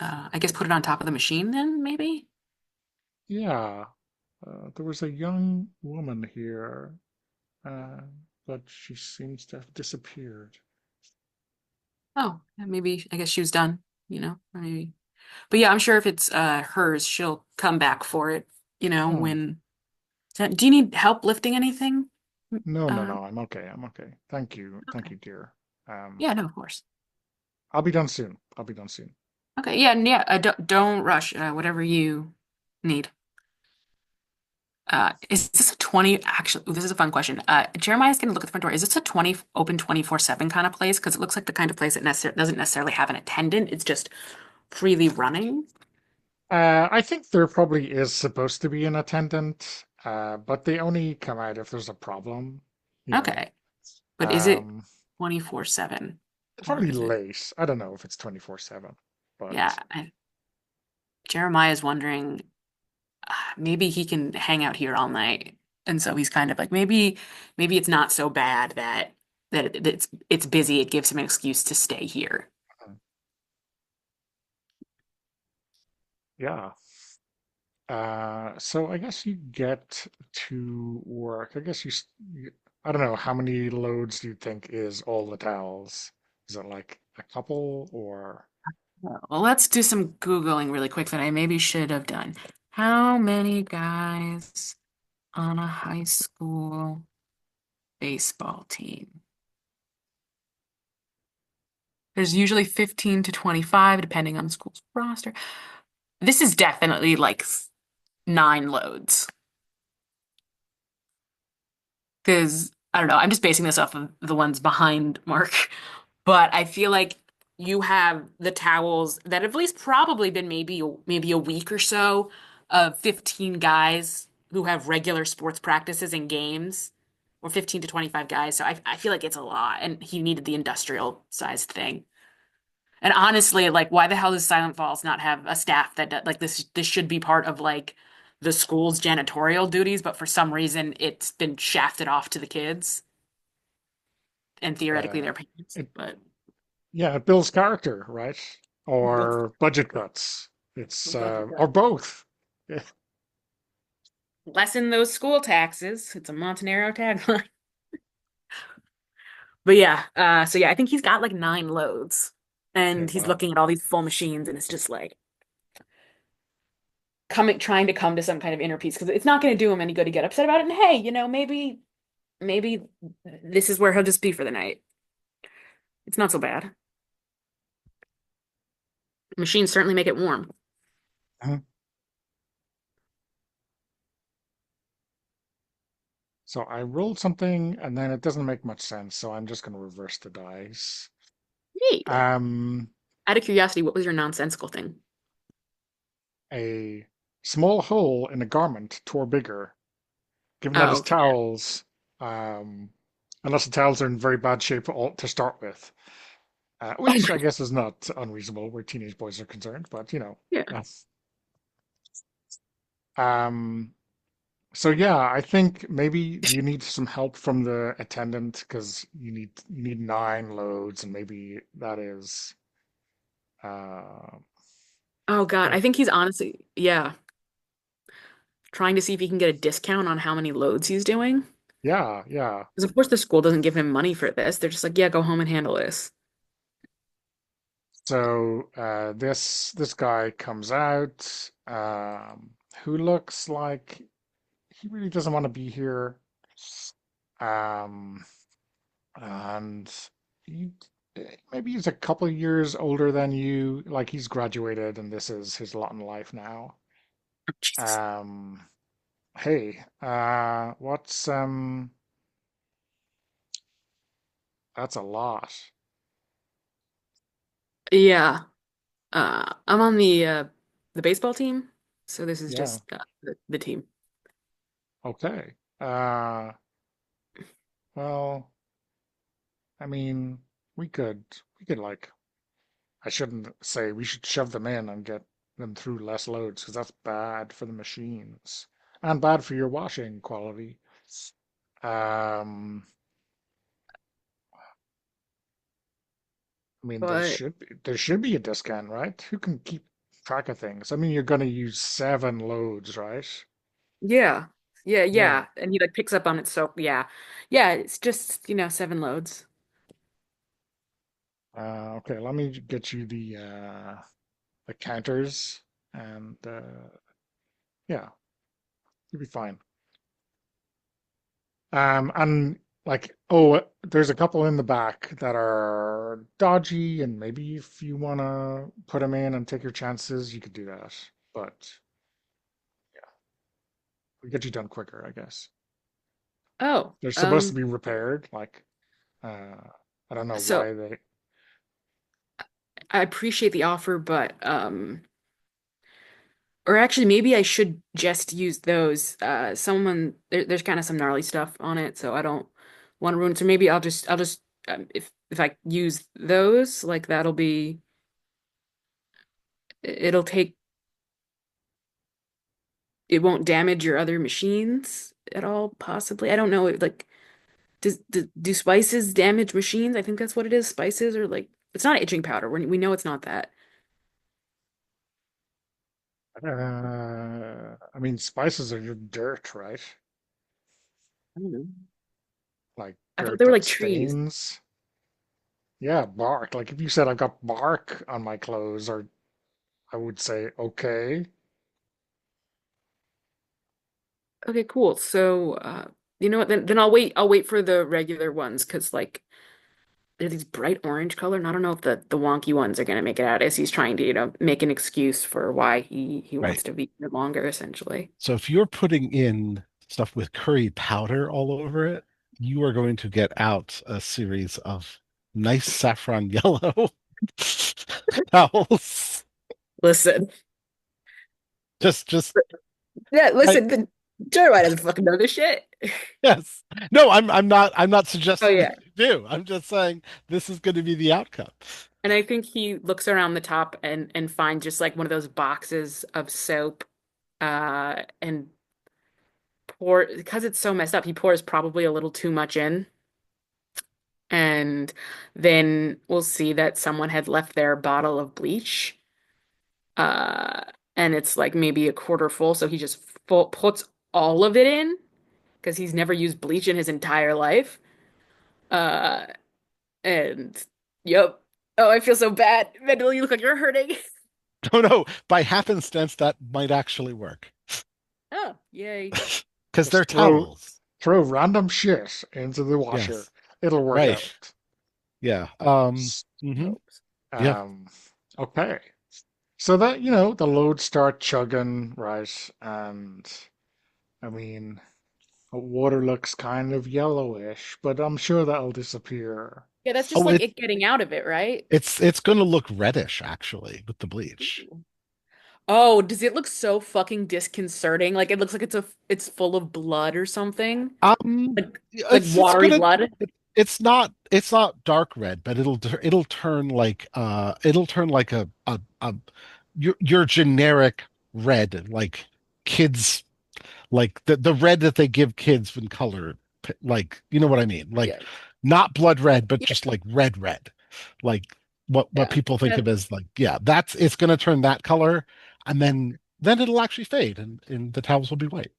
I guess put it on top of the machine then, maybe? yeah, there was a young woman here, uh, but she seems to have disappeared. Oh, yeah, maybe I guess she was done, maybe. But yeah, I'm sure if it's hers, she'll come back for it, Hmm. when do you need help lifting anything? No, no, Uh, no. I'm okay. I'm okay. Thank okay. you, dear. Yeah, no, of course. I'll be done soon. I'll be done soon. Okay, yeah, and yeah, don't rush, whatever you need. Is this a 20? Actually, ooh, this is a fun question. Jeremiah's gonna look at the front door. Is this a 20 open 24/7 kind of place? Because it looks like the kind of place that doesn't necessarily have an attendant. It's just freely running. I think there probably is supposed to be an attendant, but they only come out if there's a problem, you know. Okay. But is it Um, 24/7? it's Or probably is it? late. I don't know if it's 24/7, Yeah, but Jeremiah's wondering, maybe he can hang out here all night. And so he's kind of like, maybe it's not so bad that it's busy. It gives him an excuse to stay here. yeah. So I guess you get to work. I guess I don't know, how many loads do you think is all the towels? Is it like a couple or Well, let's do some Googling really quick that I maybe should have done. How many guys on a high school baseball team? There's usually 15 to 25, depending on the school's roster. This is definitely like 9 loads. Because I don't know, I'm just basing this off of the ones behind Mark. But I feel like you have the towels that have at least probably been maybe a week or so of 15 guys who have regular sports practices and games, or 15 to 25 guys. So I feel like it's a lot, and he needed the industrial sized thing. And honestly, like, why the hell does Silent Falls not have a staff like this? This should be part of like the school's janitorial duties, but for some reason, it's been shafted off to the kids and theoretically uh their parents. it But yeah, it builds character, right? Or budget cuts. It's or both. Yeah. lessen those school taxes. It's a Montanero tagline. But yeah, so yeah, I think he's got like 9 loads, Okay, and he's wow. looking at all these full machines, and it's just like trying to come to some kind of inner peace because it's not going to do him any good to get upset about it. And hey, maybe this is where he'll just be for the night. It's not so bad. Machines certainly make it warm. Mhm. So I rolled something and then it doesn't make much sense, so I'm just going to reverse the dice. Hey, Um, out of curiosity, what was your nonsensical thing? a small hole in a garment tore bigger, given that Oh, his okay. towels, um, unless the towels are in very bad shape to start with, Oh which I my, guess is not unreasonable where teenage boys are concerned, but yeah. that's, um, so yeah, I think maybe do you need some help from the attendant because you need 9 loads and maybe that is uh Oh God, like I think he's honestly, yeah, trying to see if he can get a discount on how many loads he's doing. yeah. Because of course the school doesn't give him money for this. They're just like, yeah, go home and handle this. So this guy comes out who looks like he really doesn't want to be here. Um and he maybe he's a couple of years older than you, like he's graduated and this is his lot in life now. Oh, Jesus. Um hey, what's that's a lot. Yeah. I'm on the baseball team, so this is Yeah, just the team. okay. Well, I mean, we could like I shouldn't say we should shove them in and get them through less loads because that's bad for the machines and bad for your washing quality. Um, I mean, But there should be a discount, right? Who can keep track of things? I mean, you're going to use 7 loads, right? yeah. Yeah, Yeah. yeah. And he like picks up on it, so yeah. Yeah, it's just, 7 loads. Okay, let me get you the counters and yeah, you'll be fine. And like, oh, there's a couple in the back that are dodgy, and maybe if you want to put them in and take your chances, you could do that. But yeah, we get you done quicker, I guess. Oh, They're supposed to be repaired. Like, I don't know so why they. I appreciate the offer, but or actually maybe I should just use those. There's kind of some gnarly stuff on it, so I don't want to ruin it. So maybe I'll just if I use those, like that'll be it'll take it won't damage your other machines at all, possibly. I don't know. Like, do spices damage machines? I think that's what it is. Spices, or like, it's not itching powder. We know it's not that. I mean, spices are just dirt, right? I don't know. Like I thought dirt they were that like trees. stains. Yeah, bark. Like if you said I've got bark on my clothes, or I would say okay. Okay, cool. So, you know what? Then I'll wait for the regular ones because like they're these bright orange color, and I don't know if the wonky ones are gonna make it out as he's trying to, make an excuse for why he Right. wants to be here longer, essentially. So if you're putting in stuff with curry powder all over it, you are going to get out a series of nice saffron yellow towels. Listen. Just Yeah, I listen, the Joyride doesn't fucking know this shit. yes. No, I'm not Oh suggesting that yeah. you do. I'm just saying this is going to be the outcome. And I think he looks around the top and finds just like one of those boxes of soap, and because it's so messed up, he pours probably a little too much in. And then we'll see that someone had left their bottle of bleach. Uh, and it's like maybe a quarter full, so he just puts all of it in because he's never used bleach in his entire life. Uh, and yep. Oh, I feel so bad. Mendel, you look like you're hurting. No, no, by happenstance that might actually work Oh, yay. because they're Just towels. throw random shit into the washer. Yes. It'll work Right. out. Yeah. Nope. Yeah. Um, okay. So that, the loads start chugging, right? And I mean, the water looks kind of yellowish, but I'm sure that'll disappear. Yeah, that's just Oh, like it getting out of it, right? it's going to look reddish actually with the bleach. Ooh. Oh, does it look so fucking disconcerting? Like it looks like it's full of blood or something? Um, Like it's watery gonna blood? it's not dark red, but it'll turn like a your generic red, like kids, like the red that they give kids when color, like you know what I mean, like Yeah. not blood red, but Yeah. just like red, like what Yeah. people think of as like yeah, that's it's gonna turn that color, and then it'll actually fade, and the towels will be white.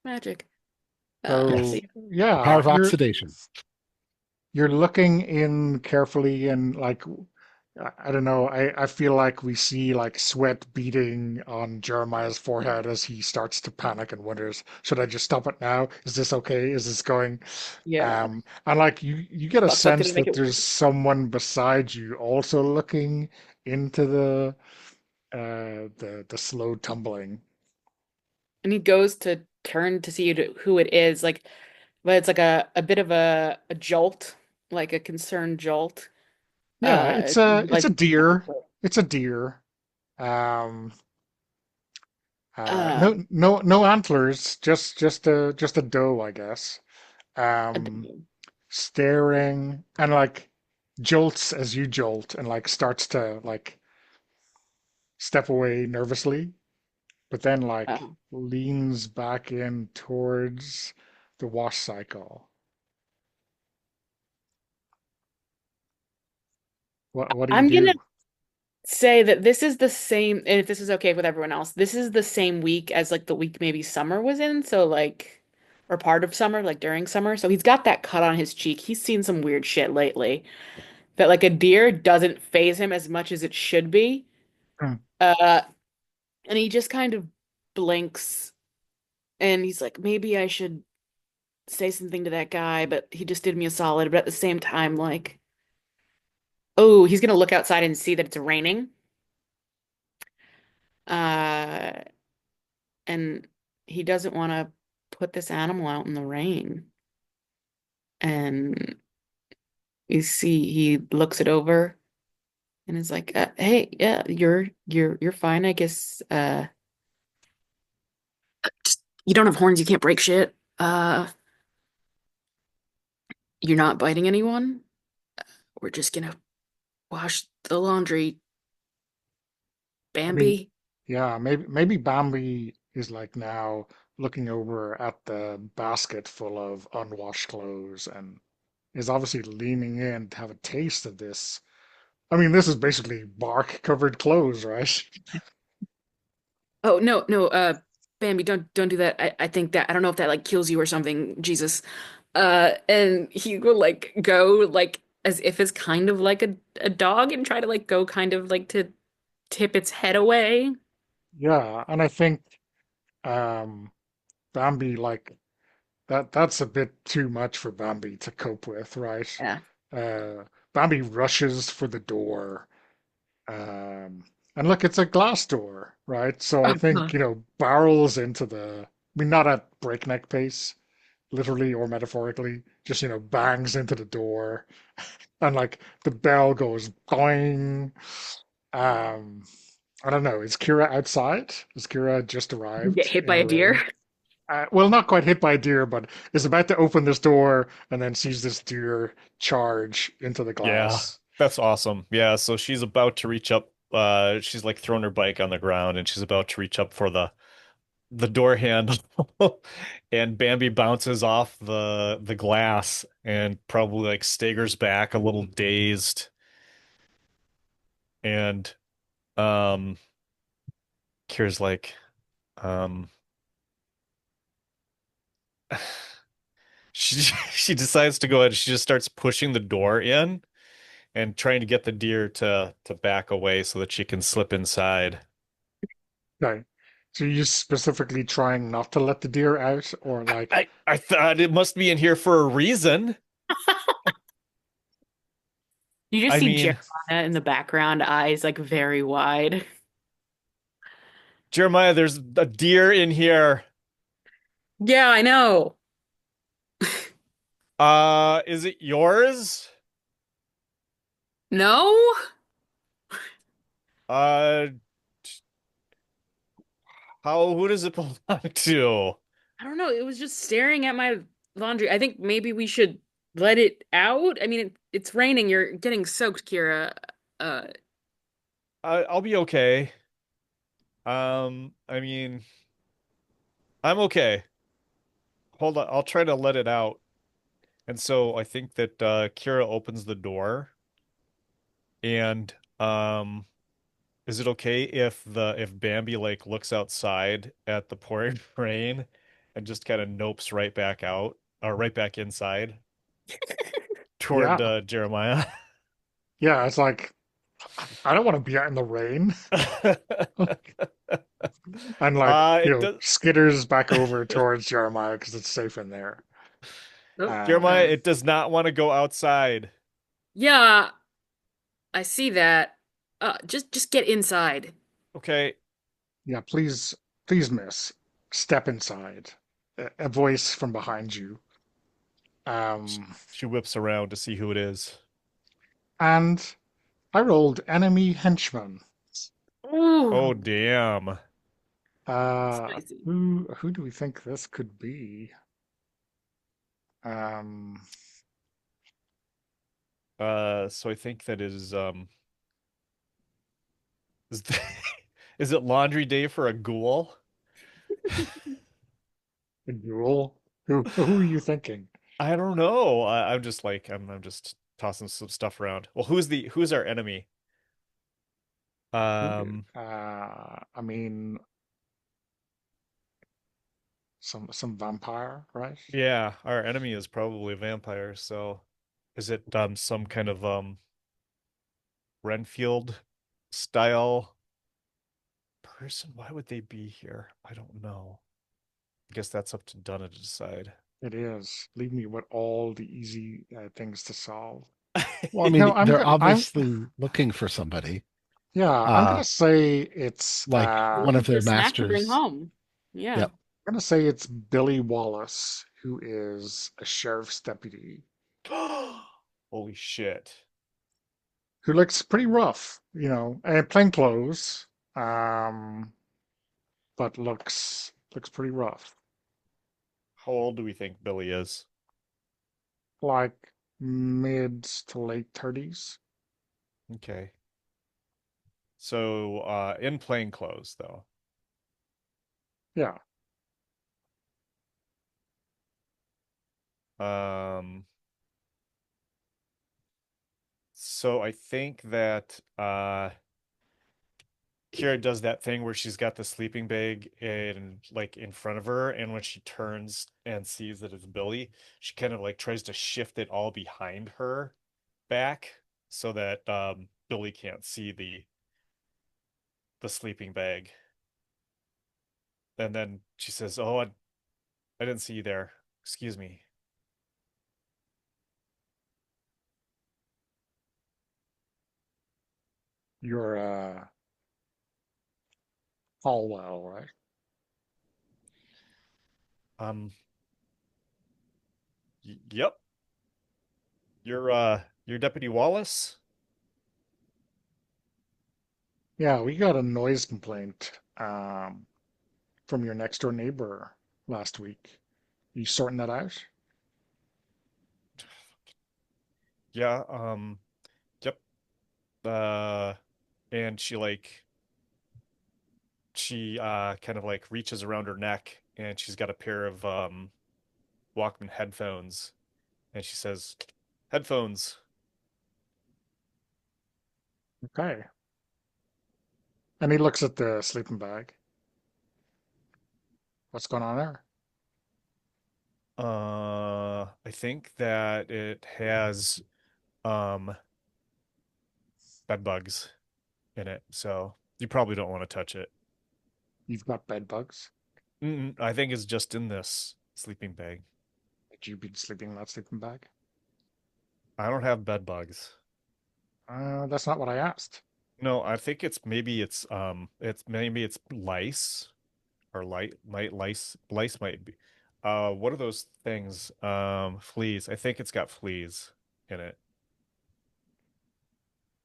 Magic. Let's Yes, So see. power yeah, of oxidation. you're looking in carefully and like I don't know, I feel like we see like sweat beading on Jeremiah's forehead as he starts to panic and wonders, should I just stop it now? Is this okay? Is this going? Yeah. And like you get a Fuck, did sense he make that it there's worse? someone beside you also looking into the slow tumbling. And he goes to turn to see who it is, like, but it's like a bit of a jolt, like a concerned jolt. Yeah, it's Like, a deer. It's a deer. Um, uh, no antlers, just a doe, I guess. a Um, d- staring and like jolts as you jolt and like starts to like step away nervously, but then like uh, leans back in towards the wash cycle. What do you I'm gonna do? say that this is the same, and if this is okay with everyone else, this is the same week as like the week maybe summer was in, so like, or part of summer, like during summer. So he's got that cut on his cheek. He's seen some weird shit lately. That like a deer doesn't phase him as much as it should be. Hmm. Uh, and he just kind of blinks, and he's like, maybe I should say something to that guy, but he just did me a solid. But at the same time, like, oh, he's gonna look outside and see that it's raining. Uh, and he doesn't want to put this animal out in the rain. And he looks it over and is like, "Hey, yeah, you're fine, I guess. Just, you don't have horns, you can't break shit. You're not biting anyone. We're just gonna wash the laundry, I mean, Bambi." yeah, maybe Bambi is like now looking over at the basket full of unwashed clothes and is obviously leaning in to have a taste of this. I mean, this is basically bark covered clothes, right? Oh no, no, Bambi, don't do that. I think that I don't know if that like kills you or something. Jesus. And he will like go like as if it's kind of like a dog and try to like go kind of like to tip its head away. Yeah, and I think um, Bambi like that's a bit too much for Bambi to cope with, right? Yeah. Uh, Bambi rushes for the door. Um, and look, it's a glass door, right? So I think, barrels into I mean, not at breakneck pace, literally or metaphorically, just, bangs into the door. And like the bell goes boing. Um, I don't know. Is Kira outside? Has Kira just Get arrived hit by in a the deer. rain? Well, not quite hit by a deer, but is about to open this door and then sees this deer charge into the Yeah, glass. that's awesome. Yeah, so she's about to reach up. She's like thrown her bike on the ground and she's about to reach up for the door handle. And Bambi bounces off the glass and probably like staggers back a little dazed. And um Kira's like, um she she decides to go ahead. She just starts pushing the door in and trying to get the deer to back away so that she can slip inside. Okay. So you're specifically trying not to let the deer out, or like, I thought it must be in here for a reason. You just I see mean, Jeremiah in the background, eyes like very wide. Jeremiah, there's a deer in here. Yeah, I know. Is it yours? No? Uh, who does it belong to? I don't know. It was just staring at my laundry. I think maybe we should let it out. I mean, it's raining. You're getting soaked, Kira. Uh, I'll be okay. I mean, I'm okay. Hold on, I'll try to let it out. And so I think that Kira opens the door and is it okay if the if Bambi like looks outside at the pouring rain and just kind of nopes right back out or right back inside toward yeah, Jeremiah? yeah, it's like I don't want to be out in the rain, and like It does. skitters back over towards Jeremiah because it's safe in there. oh, Jeremiah, Um, it does not want to go outside. yeah, I see that. Just get inside. Okay. yeah, please, miss, step inside. A voice from behind you. She whips around to see who it is. And I rolled enemy henchman. Oh, Ooh, damn. spicy. Who do we think this could be? Um, So I think that is, is it laundry day for a ghoul? a ghoul. Who are you thinking? I don't know. I'm just like I'm just tossing some stuff around. Well, who's our enemy? Um, I mean, some vampire, right? yeah, our enemy is probably a vampire. So, is it some kind of Renfield style person? Why would they be here? I don't know. I guess that's up to Donna to decide. It is. Leave me with all the easy things to solve. Well, I No, mean, I'm they're gonna. obviously looking for somebody, Yeah, I'm uh, gonna say it's. like one Looking of for a their snack to bring masters. home. Yeah. Yep. I'm gonna say it's Billy Wallace, who is a sheriff's deputy, Holy shit. who looks pretty rough, and plain clothes, but looks pretty rough. How old do we think Billy is? Like mid to late 30s. Okay. So, in plain clothes though. Yeah. Um, so I think that Kira does that thing where she's got the sleeping bag in front of her, and when she turns and sees that it's Billy, she kind of like tries to shift it all behind her back so that Billy can't see the sleeping bag. And then she says, "Oh, I didn't see you there. Excuse me." You're all well, right? Um, yep. You're Deputy Wallace? Yeah, we got a noise complaint from your next door neighbor last week. You sorting that out? Yeah, yep. Uh, and she kind of like reaches around her neck and she's got a pair of Walkman headphones and she says, "Headphones." Okay. And he looks at the sleeping bag. What's going on there? I think that it has um bed bugs in it, so you probably don't want to touch it. You've got bed bugs. I think it's just in this sleeping bag. Had you been sleeping in that sleeping bag? I don't have bed bugs. That's not what I asked. No, I think it's lice or lice might be. What are those things? Fleas. I think it's got fleas in it.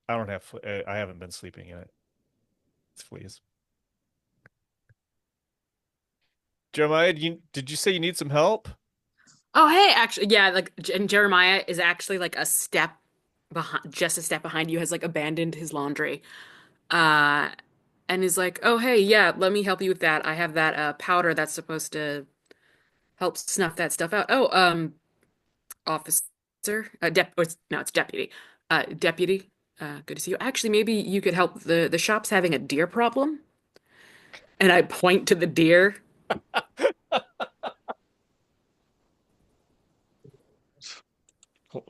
I don't have I haven't been sleeping in it. It's fleas. Jeremiah, did you say you need some help? Oh, hey, actually, yeah, like, and Jeremiah is actually like a step behind, just a step behind you, has like abandoned his laundry. Uh, and is like, oh, hey, yeah, let me help you with that. I have that powder that's supposed to help snuff that stuff out. Oh, officer, no, it's deputy. Deputy, good to see you. Actually, maybe you could help. The shop's having a deer problem, and I point to the deer.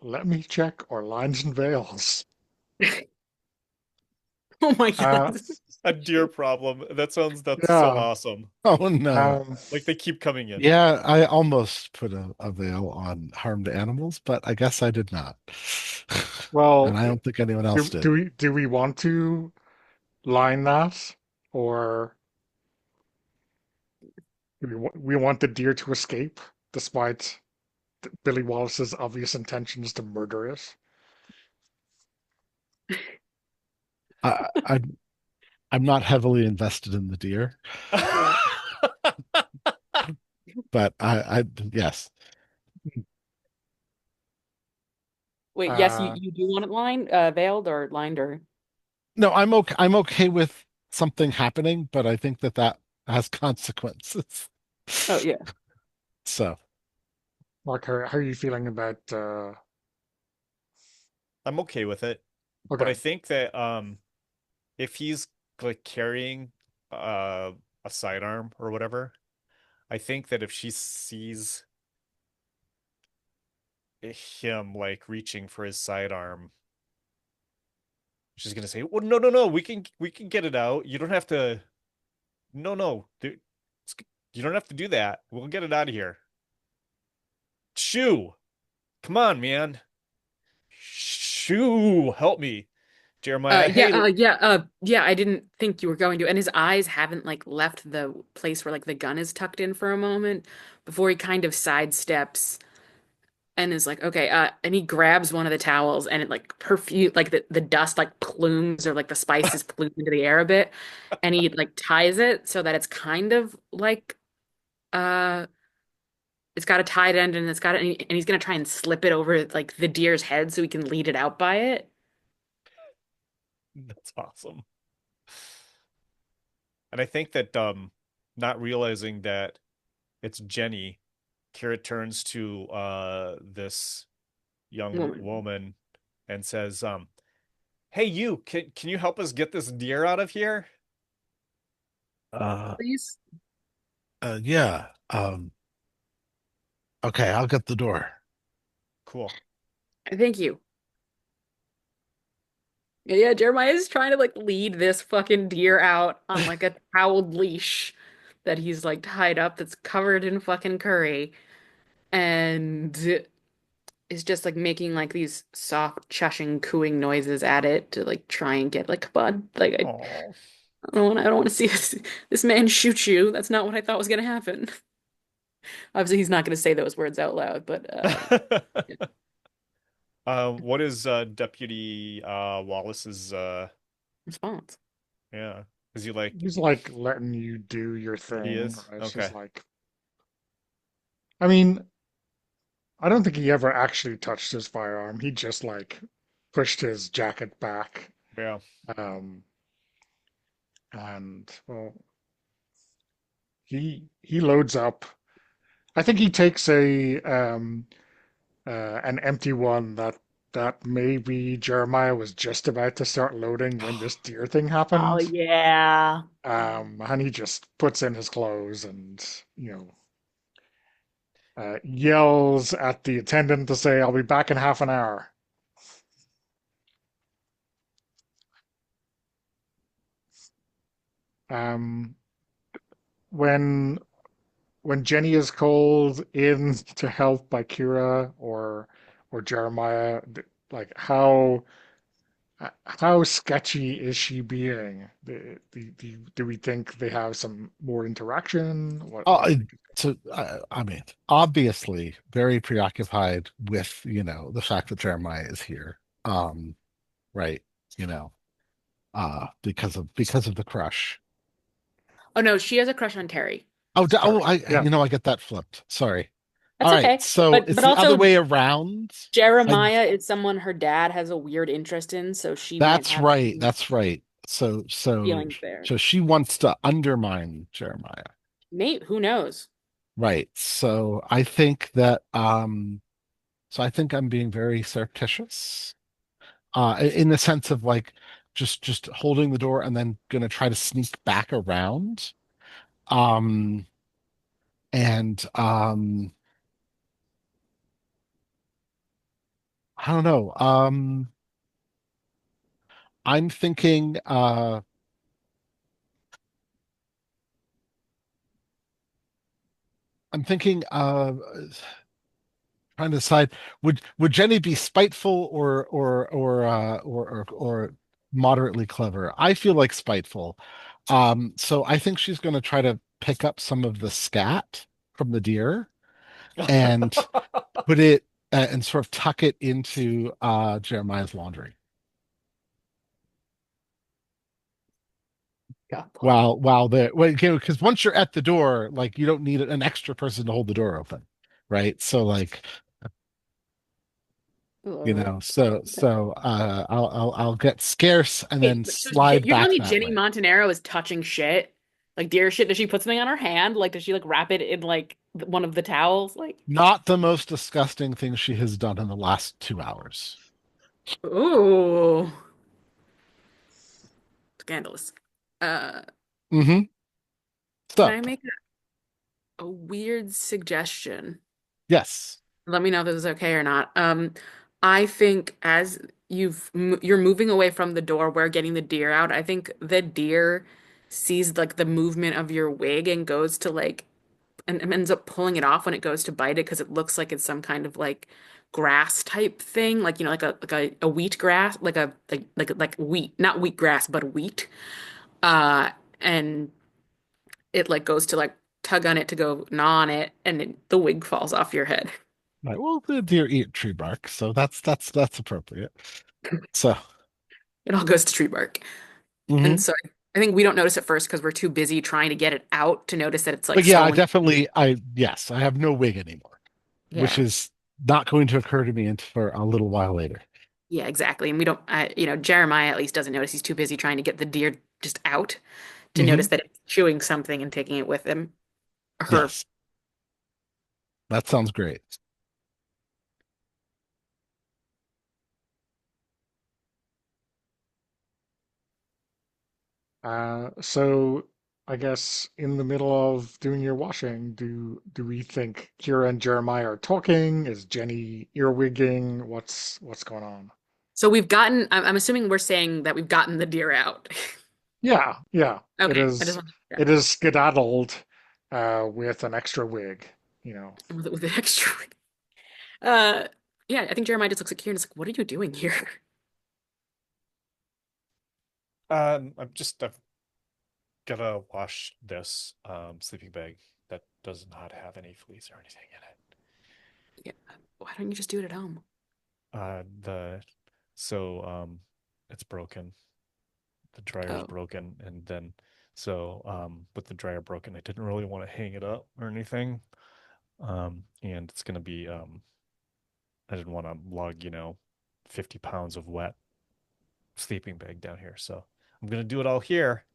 Let me check our lines and veils. Oh my God. Uh, A deer problem. That's so yeah. awesome. Oh no. Um, Like they keep coming in. Yeah, I almost put a veil on harmed animals, but I guess I did not. And well, I don't think anyone else do, did. do we do we want to line that, or do we want the deer to escape despite Billy Wallace's obvious intentions to murder it? I I'm not heavily invested in the deer, but I yes. Wait, yes, you, Uh, you do want it lined, veiled or lined or No, I'm okay with something happening, but I think that that has consequences. oh yeah. So, Mark, how are you feeling about? I'm okay with it. But I Okay, think that if he's like carrying uh a sidearm or whatever, I think that if she sees him like reaching for his sidearm, she's gonna say, "Well, no, no, no, we can get it out. You don't have to. No, no, dude, you don't have to do that. We'll get it out of here." Shoo, come on, man. Shoo, help me, Jeremiah. Yeah, Hey, yeah, I didn't think you were going to. And his eyes haven't like left the place where like the gun is tucked in for a moment before he kind of sidesteps and is like, okay, and he grabs one of the towels and it like perfume like the dust like plumes or like the spices plume into the air a bit. And he like ties it so that it's kind of like uh it's got a tied end and and he's gonna try and slip it over like the deer's head so he can lead it out by it. that's awesome. And I think that not realizing that it's Jenny, Kira turns to this young Woman. woman and says, "Hey, you, can you help us get this deer out of here?" Uh, please? yeah. Okay, I'll get the door. Cool. Thank you. Yeah, Jeremiah is trying to like lead this fucking deer out on like a toweled leash that he's like tied up that's covered in fucking curry and is just like making like these soft chushing cooing noises at it to like try and get like come on. Like Oh. I don't want to see this man shoot you. That's not what I thought was gonna happen. Obviously he's not gonna say those words out loud, but What is Deputy Wallace's response. yeah. Is he like He's like letting you do your he thing, is? right? Okay. He's like, I mean, I don't think he ever actually touched his firearm. He just like pushed his jacket back, Yeah. um, and well, he loads up. I think he takes a an empty one that maybe Jeremiah was just about to start loading when this deer thing Oh happened. yeah. And he just puts in his clothes and yells at the attendant to say, "I'll be back in half an hour." Um, when when Jenny is called in to help by Kira or Jeremiah, like how sketchy is she being? Do we think they have some more interaction? What do you think? I mean, obviously, very preoccupied with the fact that Jeremiah is here. Right? You know, because of the crush. Oh no, she has a crush on Terry. Oh, Sorry. Yeah. I get that flipped. Sorry. That's All right, okay. so But it's but the other also way around. I Jeremiah is someone her dad has a weird interest in, so she might That's have right. some That's right. feelings there. So she wants to undermine Jeremiah. Nate, who knows? Right. So I think I'm being very surreptitious. In the sense of like just holding the door and then gonna try to sneak back around. Um and I don't know. I'm thinking I'm thinking trying to decide, would Jenny be spiteful or moderately clever? I feel like spiteful. So I think she's going to try to pick up some of the scat from the deer and put it and sort of tuck it into Jeremiah's laundry. Yeah. Because once you're at the door, like you don't need an extra person to hold the door open, right? So like Uh, I'll get scarce and Wait, then so slide you're telling back me that Jenny way. Monteiro is touching shit? Like deer shit? Does she put something on her hand? Like does she like wrap it in like one of the towels? Like, Not the most disgusting thing she has done in the last 2 hours. ooh, scandalous. Uh, Mm-hmm. can I Stop. make a weird suggestion? Yes. Let me know if this is okay or not. I think as you're moving away from the door, we're getting the deer out. I think the deer sees like the movement of your wig and goes to like and ends up pulling it off when it goes to bite it because it looks like it's some kind of like grass type thing, like like a wheat grass, like wheat, not wheat grass, but wheat. Uh, and it like goes to like tug on it to go gnaw on it, and the wig falls off your head. Right. Well, the deer eat tree bark, so that's appropriate. So, It all goes to tree bark. And hmm so I think we don't notice it first because we're too busy trying to get it out to notice that it's like but yeah, stolen. yes, I have no wig anymore, which Yeah. is not going to occur to me until for a little while later. Yeah, exactly. And we don't, Jeremiah at least doesn't notice. He's too busy trying to get the deer just out to Hmm notice that it's chewing something and taking it with him. Her. Yes, that sounds great. So I guess in the middle of doing your washing, do we think Kira and Jeremiah are talking? Is Jenny earwigging? What's going on? So we've gotten, I'm assuming we're saying that we've gotten the deer out. Yeah, yeah. It Okay, I just is want to it is skedaddled with an extra wig, you know. with the extra. Uh, yeah, I think Jeremiah just looks at Kieran and is like, "What are you doing here?" I've gotta wash this sleeping bag that does not have any fleas or anything in it. Yeah, why don't you just do it at home? The so it's broken. The dryer's Oh, broken, and then with the dryer broken, I didn't really want to hang it up or anything. And it's gonna be I didn't want to lug, 50 pounds of wet sleeping bag down here. So I'm gonna do it all here.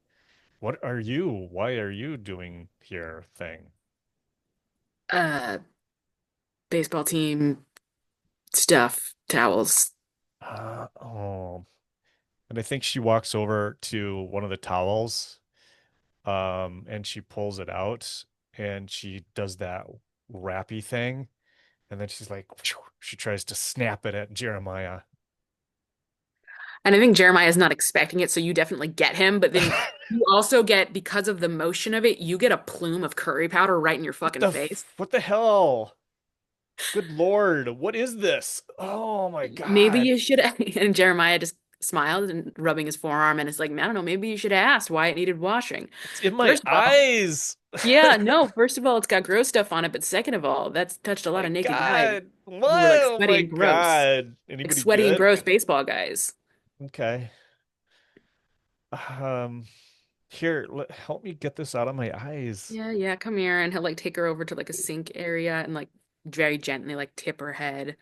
What are you? Why are you doing here thing? uh, baseball team stuff, towels. Oh, and I think she walks over to one of the towels, and she pulls it out and she does that wrappy thing. And then she's like, she tries to snap it at Jeremiah. And I think Jeremiah is not expecting it, so you definitely get him. But then you also get, because of the motion of it, you get a plume of curry powder right in your fucking face. What the hell? Good Lord, what is this? Oh my Maybe God. you should. And Jeremiah just smiled and rubbing his forearm and is like, I don't know, maybe you should have asked why it needed washing. It's in my First of all, eyes. yeah, no, first of all, it's got gross stuff on it, but second of all, that's touched a lot My of naked guys God. What? who were like Oh sweaty my and gross. God. Like Anybody sweaty and good? gross baseball guys. Okay. Um, help me get this out of my eyes. Yeah, yeah, come here. And he'll like take her over to like a sink area and like very gently like tip her head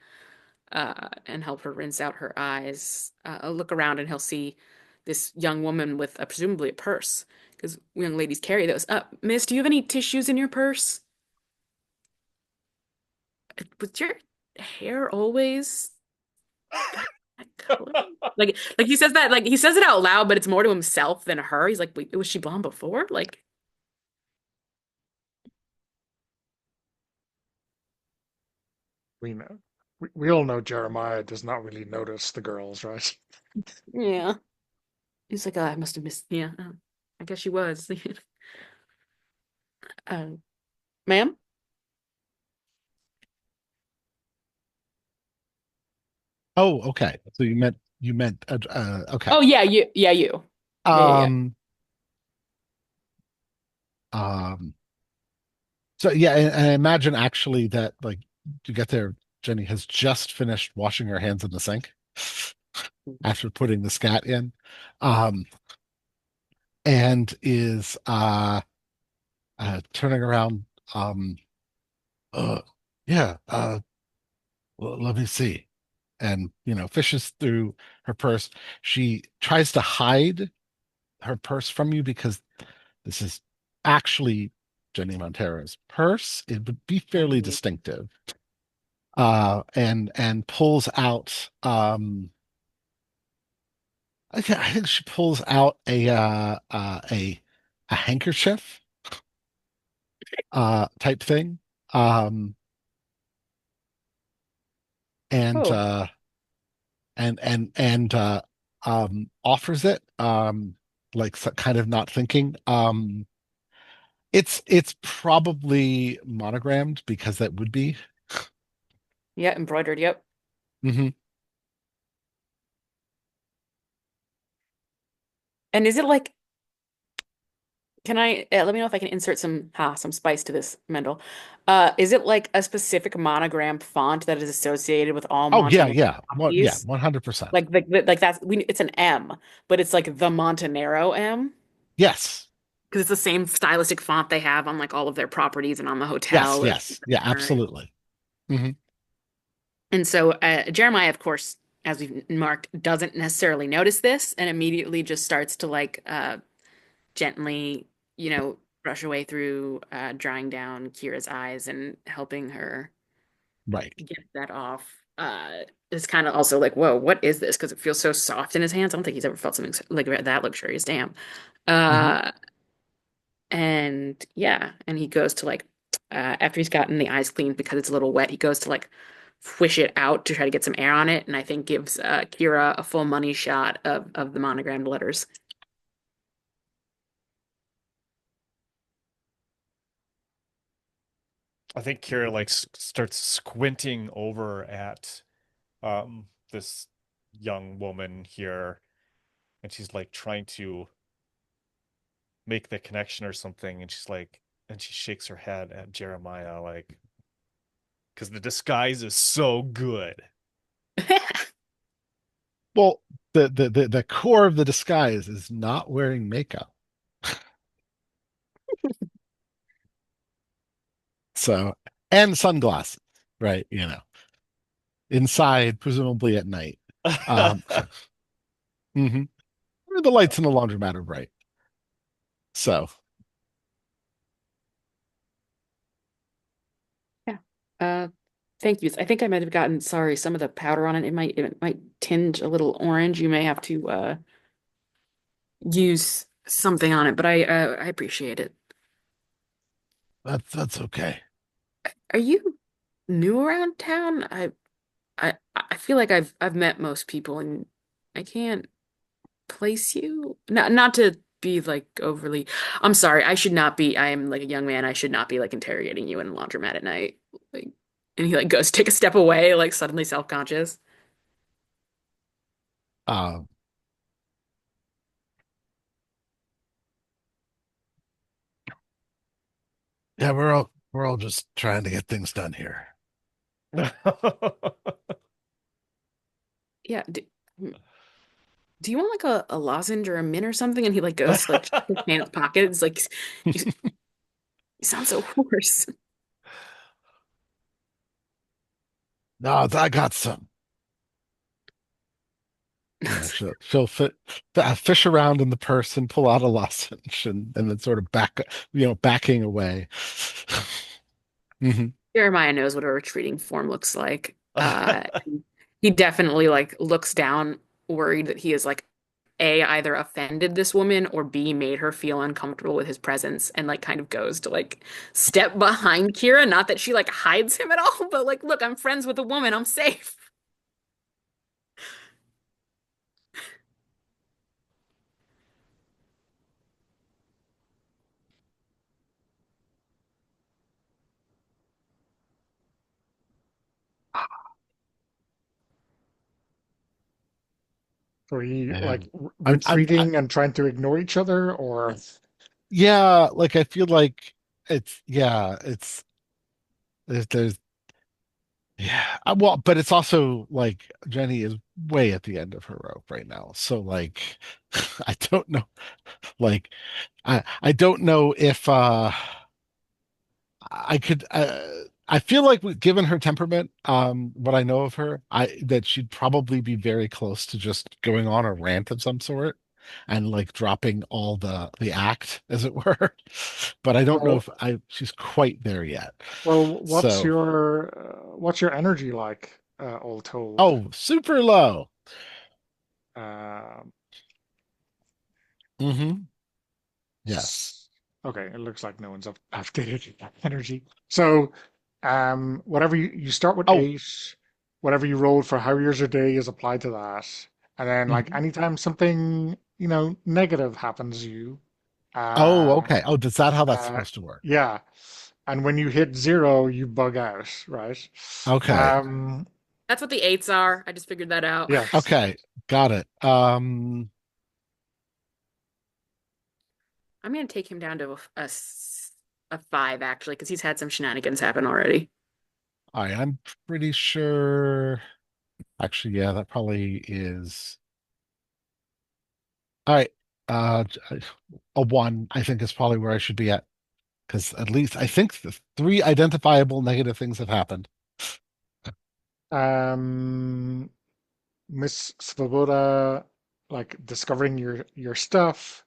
and help her rinse out her eyes. I'll look around and he'll see this young woman with presumably a purse because young ladies carry those. Miss, do you have any tissues in your purse? Was your hair always that color? Like he says that, like he says it out loud, but it's more to himself than her. He's like, wait, was she blonde before? Like, We know. We all know Jeremiah does not really notice the girls, right? yeah. He's like, I must have missed. Yeah, I guess she was. uh, ma'am? Oh, okay. So you meant okay. Oh yeah, you. Yeah, you. Yeah, yeah, yeah. Um um so yeah, and I imagine actually that like you get there, Jenny has just finished washing her hands in the sink after putting the scat in. Um and is turning around um uh yeah, let me see. And fishes through her purse. She tries to hide her purse from you because this is actually Jenny Montero's purse. It would be fairly Right. distinctive. And pulls out I think she pulls out a handkerchief type thing. Um and Oh, offers it like kind of not thinking. It's probably monogrammed because that would be. yeah, embroidered. Yep. Hmm. And is it like? Can I let me know if I can insert some spice to this, Mendel? Is it like a specific monogram font that is associated with all Oh yeah, Montenegro yeah. Yeah, properties? 100%. Like that's it's an M, but it's like the Montenegro M Yes. because it's the same stylistic font they have on like all of their properties and on the Yes, hotel. yes. Yeah, All right. absolutely. Hmm. And so Jeremiah, of course, as we've marked, doesn't necessarily notice this and immediately just starts to like gently, brush away through drying down Kira's eyes and helping her Right. get that off. It's kind of also like, whoa, what is this? Because it feels so soft in his hands. I don't think he's ever felt something like that luxurious. Damn. Hmm. Uh, And yeah, and he goes to like after he's gotten the eyes cleaned because it's a little wet, he goes to like swish it out to try to get some air on it, and I think gives Kira a full money shot of the monogrammed letters. I think Kira like starts squinting over at this young woman here, and she's like trying to make the connection or something, and she's like, and she shakes her head at Jeremiah, like, because the disguise is so good. Well, the core of the disguise is not wearing makeup. So, and sunglasses, right? Inside, presumably at night. Um, mhm. The lights in the laundromat are bright. So, Yeah. Thank you. I think I might have gotten, sorry, some of the powder on it. It might tinge a little orange. You may have to use something on it, but I appreciate it. that's okay. Are you new around town? I feel like I've met most people and I can't place you. Not to be like overly. I'm sorry. I should not be. I am like a young man. I should not be like interrogating you in a laundromat at night. Like, and he like goes to take a step away, like suddenly self-conscious. Uh, yeah, we're all just trying to get things done here. Yeah. Do you want like a lozenge or a mint or something? And he like goes to like check his pants pocket. It's like you sound so hoarse. No, I got some. Yeah, she'll fish around in the purse and pull out a lozenge and then sort of backing away. hmm Jeremiah knows what a retreating form looks like. He definitely like looks down, worried that he is like A, either offended this woman or B, made her feel uncomfortable with his presence and like kind of goes to like step behind Kira. Not that she like hides him at all, but like, look, I'm friends with a woman, I'm safe. Are you like And I'm retreating and trying to ignore each other, or yeah, like I feel like there's yeah, well, but it's also like Jenny is way at the end of her rope right now. So like I don't know, like I don't know if I could I feel like given her temperament, what I know of her, I that she'd probably be very close to just going on a rant of some sort and like dropping all the act, as it were. But I don't know well, if I she's quite there yet. well, So, what's your energy like, all told? oh, super low. Um, hmm Yes. s- okay, it looks like no one's updated energy. So, whatever you start with Oh, 8, whatever you rolled for how yours a day is applied to that, and then like mhm. anytime something negative happens to you, Oh, uh, okay. Oh, is that how that's uh, supposed to work? yeah, and when you hit 0, you bug out, right? Okay. Um, That's what the eights are. I just figured that out. yes. Okay. Got it. I'm gonna take him down to a five actually, because he's had some shenanigans happen already. All right, I'm pretty sure. Actually, yeah, that probably is. All right. A one, I think, is probably where I should be at because at least I think the three identifiable negative things have happened. Um, Miss Svoboda, like discovering your stuff,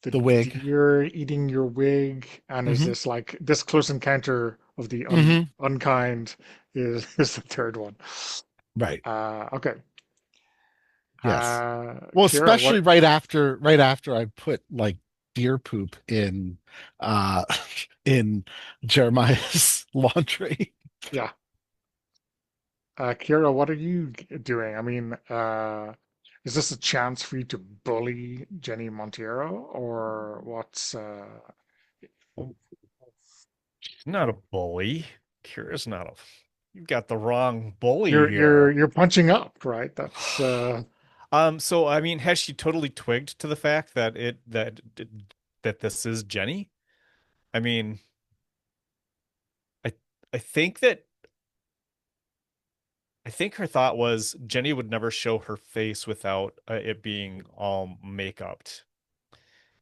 the The wig. deer eating your wig, and is hmm this like this close encounter of the hmm unkind is the third one. Right. Okay. Yes. Well, Kira, especially what? right after I put like deer poop uh in Jeremiah's laundry. Yeah. Kira, what are you doing? I mean, is this a chance for you to bully Jenny Monteiro, or what's She's not a bully. Kira's not a. You've got the wrong bully you're here. you're punching up, right? That's So I mean, has she totally twigged to the fact that that this is Jenny? I mean, I I think that I think her thought was Jenny would never show her face without it being all make-upped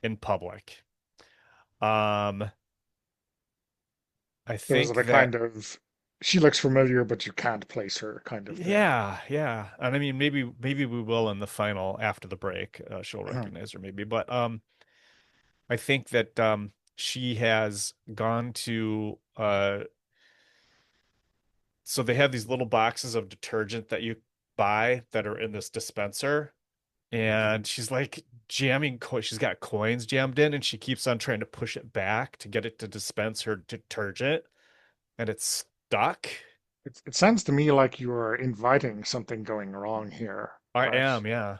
in public. Um, I there was think the that kind of she looks familiar, but you can't place her kind of thing. yeah, and I mean maybe we will in the final after the break. She'll Mhm. recognize her maybe, but I think that she has gone to so they have these little boxes of detergent that you buy that are in this dispenser, and she's like jamming she's got coins jammed in, and she keeps on trying to push it back to get it to dispense her detergent, and it's stuck. It sounds to me like you are inviting something going wrong here, I right? am, yeah.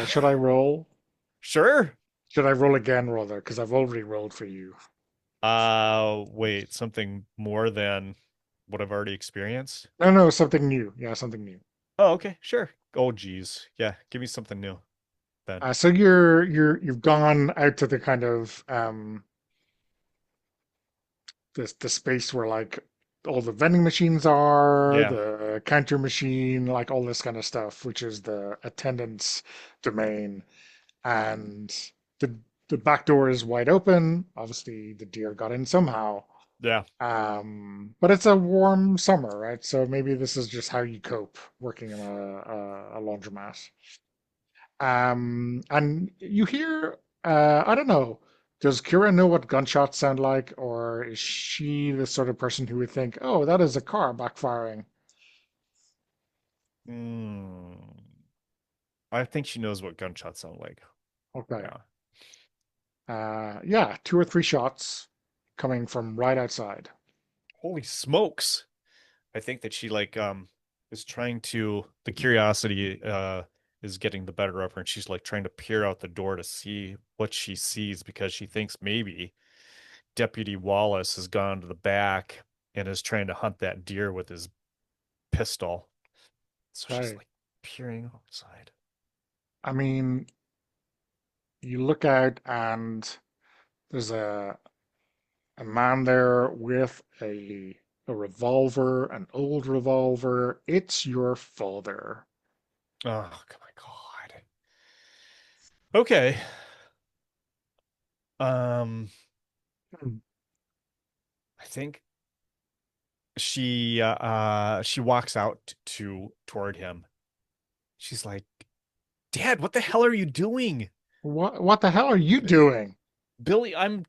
Should I roll? Sure. Should I roll again, rather? Because I've already rolled for you. Wait, something more than what I've already experienced? No, no, something new. Yeah, something new. Oh, okay, sure. Oh, geez. Yeah, give me something new then. So you've gone out to the kind of the space where like all the vending machines are, Yeah, the counter machine, like all this kind of stuff, which is the attendant's domain. And the the back door is wide open. Obviously, the deer got in somehow. yeah. But it's a warm summer, right? So maybe this is just how you cope working in a laundromat. And you hear, I don't know, does Kira know what gunshots sound like, or is she the sort of person who would think, oh, that is a car backfiring? Hmm. I think she knows what gunshots sound like. Okay. Yeah. Yeah, two or three shots coming from right outside. Holy smokes. I think that she like is trying to the curiosity is getting the better of her, and she's like trying to peer out the door to see what she sees because she thinks maybe Deputy Wallace has gone to the back and is trying to hunt that deer with his pistol. So she's Okay. like peering outside. I mean, you look out and there's a man there with a revolver, an old revolver. It's your father. Oh my God. Okay. Um, Hmm. I think she walks out toward him. She's like, "Dad, what the hell are you doing?" What the hell are you doing? Billy, I'm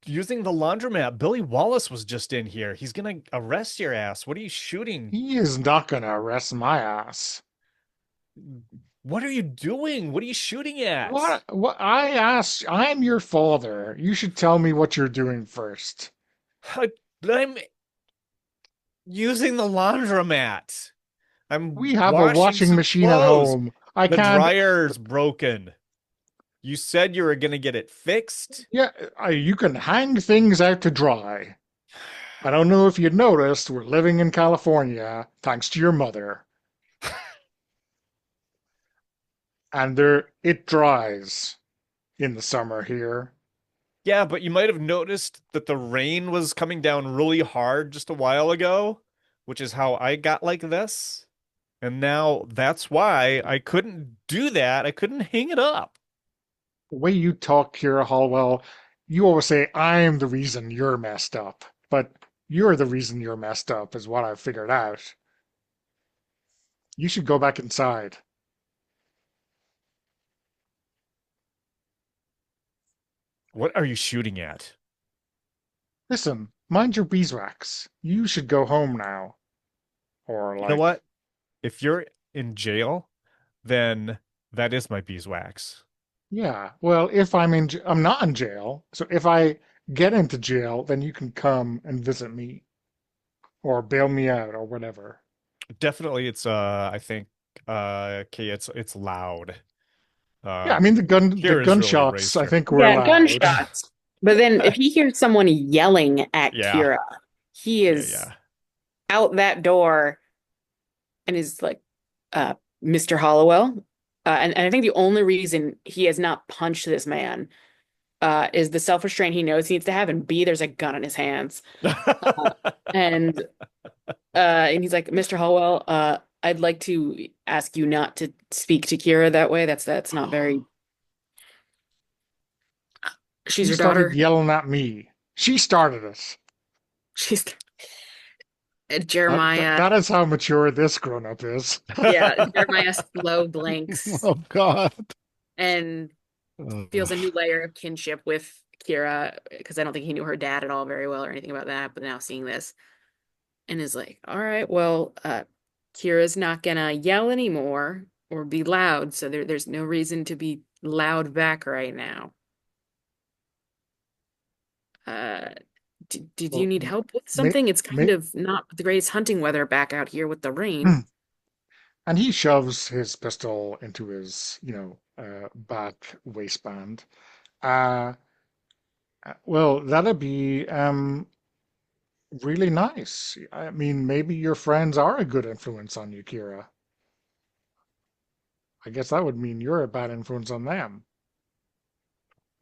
using the laundromat. Billy Wallace was just in here. He's gonna arrest your ass. What are you shooting? He is not gonna arrest my ass. What are you doing? What are you shooting at? What I asked, I'm your father. You should tell me what you're doing first. I'm using the laundromat. We I'm have a washing washing some machine at clothes. home. I The can't. dryer's broken. You said you were gonna get it fixed. Yeah, you can hang things out to dry. I don't know if you noticed, we're living in California, thanks to your mother. And there it dries in the summer here. Yeah, but you might have noticed that the rain was coming down really hard just a while ago, which is how I got like this. And now that's why I couldn't do that. I couldn't hang it up. The way you talk, Kira Hallwell, you always say, I'm the reason you're messed up. But you're the reason you're messed up, is what I've figured out. You should go back inside. What are you shooting at? Listen, mind your beeswax. You should go home now. Or, You know like, what? If you're in jail, then that is my beeswax. Yeah. Well, if I'm not in jail. So if I get into jail, then you can come and visit me or bail me out or whatever. Definitely it's I think okay, it's loud. Yeah, I mean the Kira's really gunshots raised I her. think were Yeah, loud. gunshots. But then if he hears someone yelling at Yeah. Kira, he Yeah, is yeah. out that door and is like, Mr. Hollowell. And I think the only reason he has not punched this man is the self-restraint he knows he needs to have, and B, there's a gun in his hands. Uh, and and he's like, Mr. Hollowell, I'd like to ask you not to speak to Kira that way. That's not very. She's He your started daughter. yelling at me. She started it. She's That, Jeremiah. that is how mature this grown-up is. Yeah, Jeremiah slow blinks Oh God. and feels a new layer of kinship with Kira because I don't think he knew her dad at all very well or anything about that. But now seeing this and is like, all right, well, Kira's not gonna yell anymore or be loud, so there's no reason to be loud back right now. Uh, did you Well, need help with may, something? It's kind may, of not the greatest hunting weather back out here with the rain. and he shoves his pistol into his, back waistband. Uh, well, that'd be really nice. I mean, maybe your friends are a good influence on you, Kira. I guess that would mean you're a bad influence on them.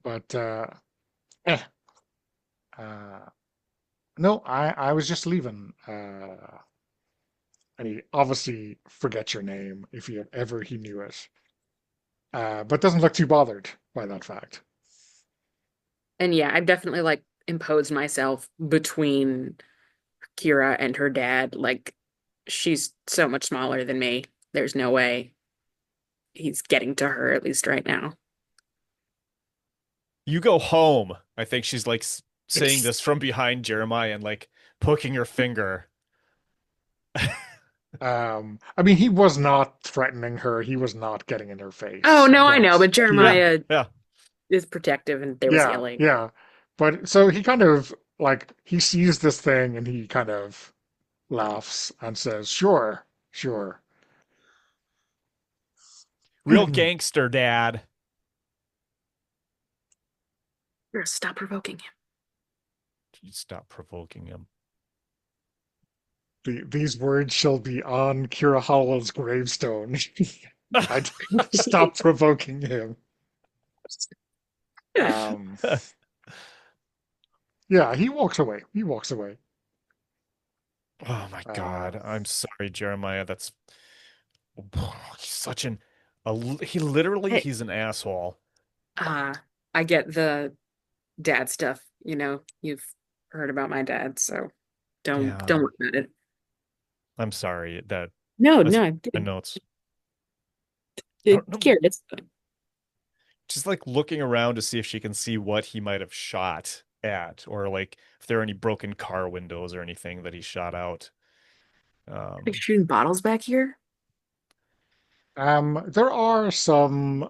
But eh, uh, no, I was just leaving. And he obviously forgets your name if he ever he knew it. But doesn't look too bothered by that fact. And yeah, I've definitely like imposed myself between Kira and her dad. Like, she's so much smaller than me. There's no way he's getting to her, at least right now. You go home. I think she's like saying It's, this from behind Jeremiah and like poking her finger. I mean, he was not threatening her. He was not getting in her oh face. no, I know, But but he, Yeah, Jeremiah yeah. is protective and there was yeah, yelling. yeah. But so he kind of like he sees this thing and he kind of laughs and says, "Sure, sure." Real gangster dad. Stop provoking him. You stop provoking him. These words shall be on Kira Howell's gravestone. I'd stop provoking him. Um, yeah, he walks away. He walks away. Oh my Uh, God. I'm sorry, Jeremiah. That's he's such an he literally Hey, he's an asshole. I get the dad stuff, you've heard about my dad, so don't Yeah. worry about it. I'm sorry that No, that's, no, I know it's I it, don't know, Kira, it's fine. just like looking around to see if she can see what he might have shot at, or like if there are any broken car windows or anything that he shot out. Like Um, shooting bottles back here. there are some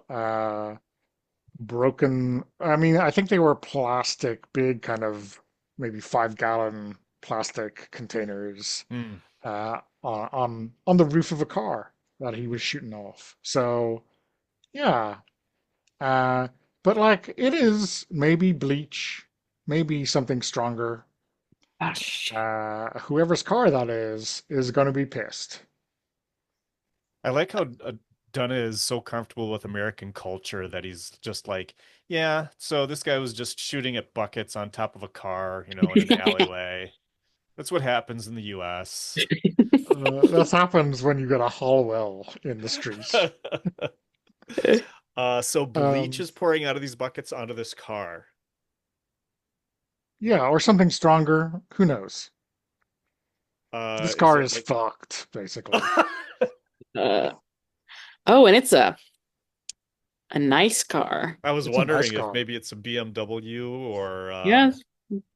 broken. I mean, I think they were plastic, big kind of maybe 5 gallon plastic containers hmm. on the roof of a car that he was shooting off. So yeah, uh, but like it is maybe bleach, maybe something stronger. Oh, shit. Whoever's car that is going to be pissed. I like how Dunna is so comfortable with American culture that he's just like, yeah, so this guy was just shooting at buckets on top of a car, in an alleyway. That's what happens in the US. That happens when you get a Hallwell in the street. So bleach Um, is pouring out of these buckets onto this car. yeah, or something stronger. Who knows? This Is car it is like fucked, basically. Uh, oh, and it's a nice car. I was It's a nice wondering if car. maybe it's a BMW or Yes.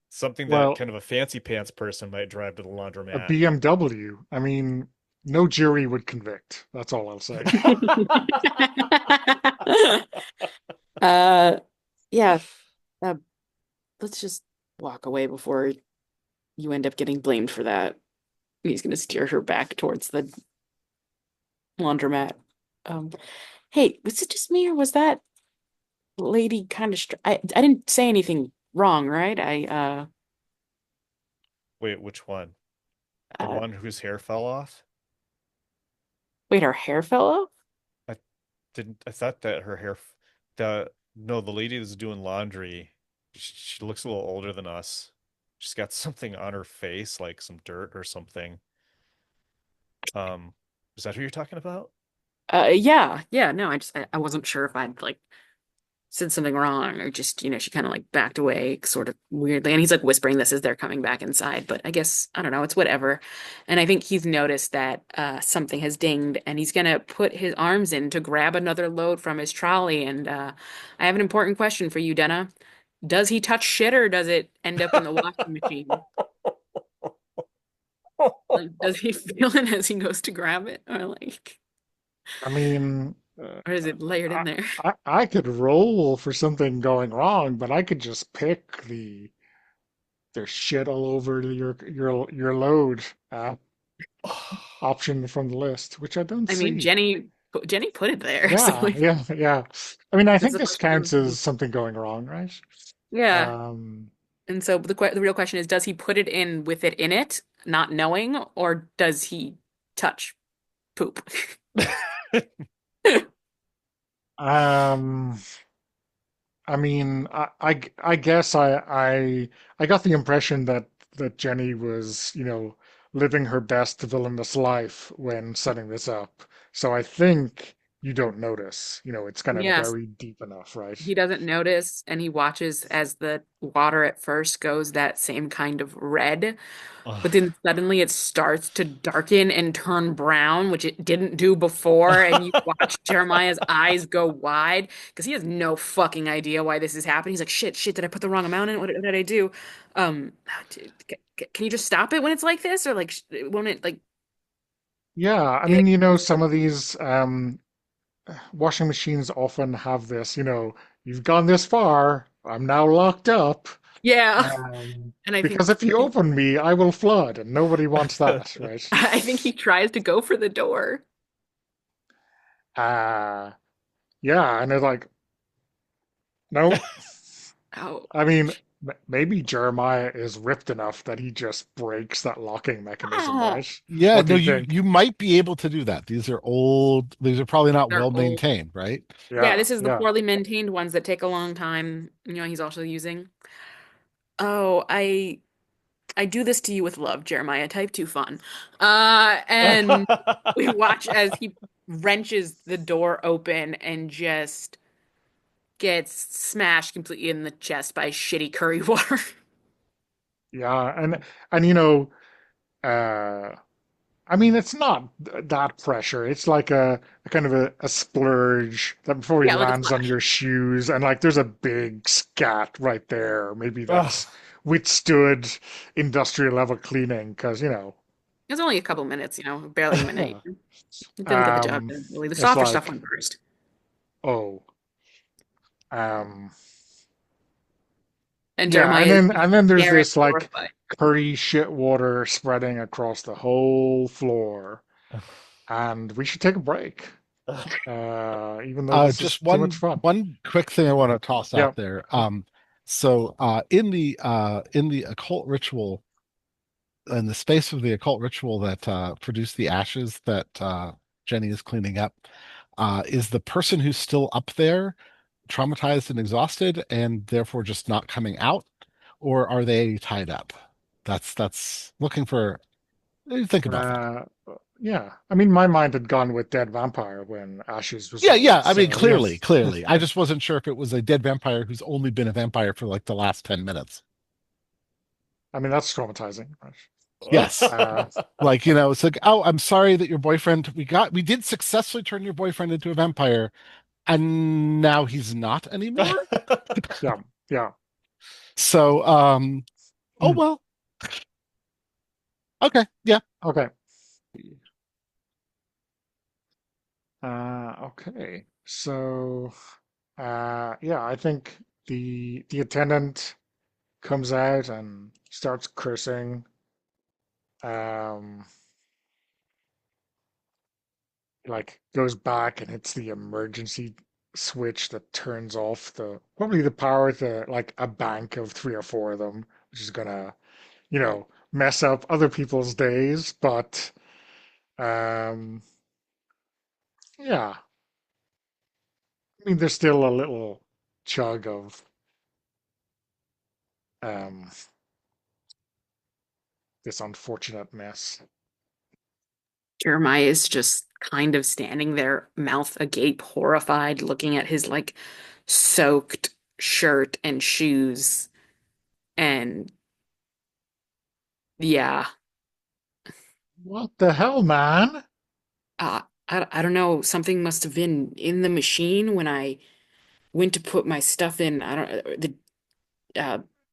something that Well, kind of a fancy pants person might drive to the a laundromat. BMW. I mean, no jury would convict. That's all I'll say. Uh, yeah. Uh, let's just walk away before you end up getting blamed for that. He's gonna steer her back towards the laundromat. Um, hey, was it just me or was that lady kind of I didn't say anything wrong, right? Wait, which one? The Uh one whose hair fell off? wait, her hair fell off? I I thought that her hair, no, the lady that's doing laundry, she looks a little older than us. She's got something on her face, like some dirt or something. Um, is that who you're talking about? Yeah, yeah, no, I wasn't sure if I'd like said something wrong or just, she kind of like backed away sort of weirdly. And he's like whispering this as they're coming back inside, but I guess, I don't know, it's whatever. And I think he's noticed that something has dinged and he's gonna put his arms in to grab another load from his trolley. And I have an important question for you, Denna. Does he touch shit or does it end up in the washing machine? Like, does he feel it as he goes to grab it? I mean, Or is it layered in I, there? I could roll for something going wrong, but I could just pick there's shit all over your load option from the list, which I don't I mean, see. Jenny put it there, so Yeah, like, yeah, yeah. I mean, I it's think the this first time. counts as something going wrong, right? Yeah. Um, And so the real question is, does he put it in with it in it, not knowing, or does he touch poop? um, I mean, I guess I got the impression that Jenny was, living her best villainous life when setting this up. So I think you don't notice. It's kind of Yes, buried deep enough, right? he doesn't notice, and he watches as the water at first goes that same kind of red. But then suddenly it starts to darken and turn brown, which it didn't do before. And you watch Jeremiah's eyes go wide because he has no fucking idea why this is happening. He's like, shit, did I put the wrong amount in? What did I do? Um, can you just stop it when it's like this? Or like, won't it like, Yeah, I yeah, mean, some of these washing machines often have this, you've gone this far, I'm now locked up. yeah. And Because if you open me, I will flood, and nobody wants that, right? I think he tries to go for the door. Uh, yeah, and they're like, no. Oh, I mean, maybe Jeremiah is ripped enough that he just breaks that locking mechanism, ah, right? Yeah, What do no, you you think? might be able to do that. These are old, these are probably not they're well old. maintained, right? Yeah, Yeah, this is the yeah. poorly maintained ones that take a long time. He's also using. Oh, I do this to you with love, Jeremiah. Type 2 fun. And we watch as he wrenches the door open and just gets smashed completely in the chest by shitty curry water. Yeah, and uh I mean, it's not that pressure. It's like a kind of a splurge that before he Yeah, like a lands on splash. your shoes, and like there's a big scat right there. Maybe Ugh. that's withstood industrial level cleaning, because It was only a couple minutes, barely a minute. It didn't get the job um, done, really. The it's softer stuff like, went first. oh, um, And yeah, Jeremiah and is then just there's staring this like horrified. curry shit water spreading across the whole floor, and we should take a break. Even though this is Just too much one fun. quick thing I want to toss Yeah. out there. In the occult ritual, in the space of the occult ritual that produced the ashes that Jenny is cleaning up, is the person who's still up there traumatized and exhausted and therefore just not coming out, or are they tied up? That's looking for. Think about that. Uh, yeah. I mean, my mind had gone with Dead Vampire when Ashes was Yeah, yeah. released. I mean, So, yeah. clearly. I just wasn't sure if it was a dead vampire who's only been a vampire for like the last 10 minutes. I mean, that's traumatizing. Yes. Uh, Like, it's like, oh, I'm sorry that your boyfriend, we did successfully turn your boyfriend into a vampire, and now he's not anymore. yeah, yeah. So, oh Mm, well. Okay, yeah. okay. Okay. So Yeah, I think the attendant comes out and starts cursing. Um, like goes back and hits the emergency switch that turns off the probably the power to like a bank of three or four of them, which is gonna, mess up other people's days. But um, yeah, I mean, there's still a little chug of um, this unfortunate mess. Jeremiah is just kind of standing there, mouth agape, horrified, looking at his like soaked shirt and shoes. And yeah, What the hell, man? I don't know. Something must have been in the machine when I went to put my stuff in. I don't the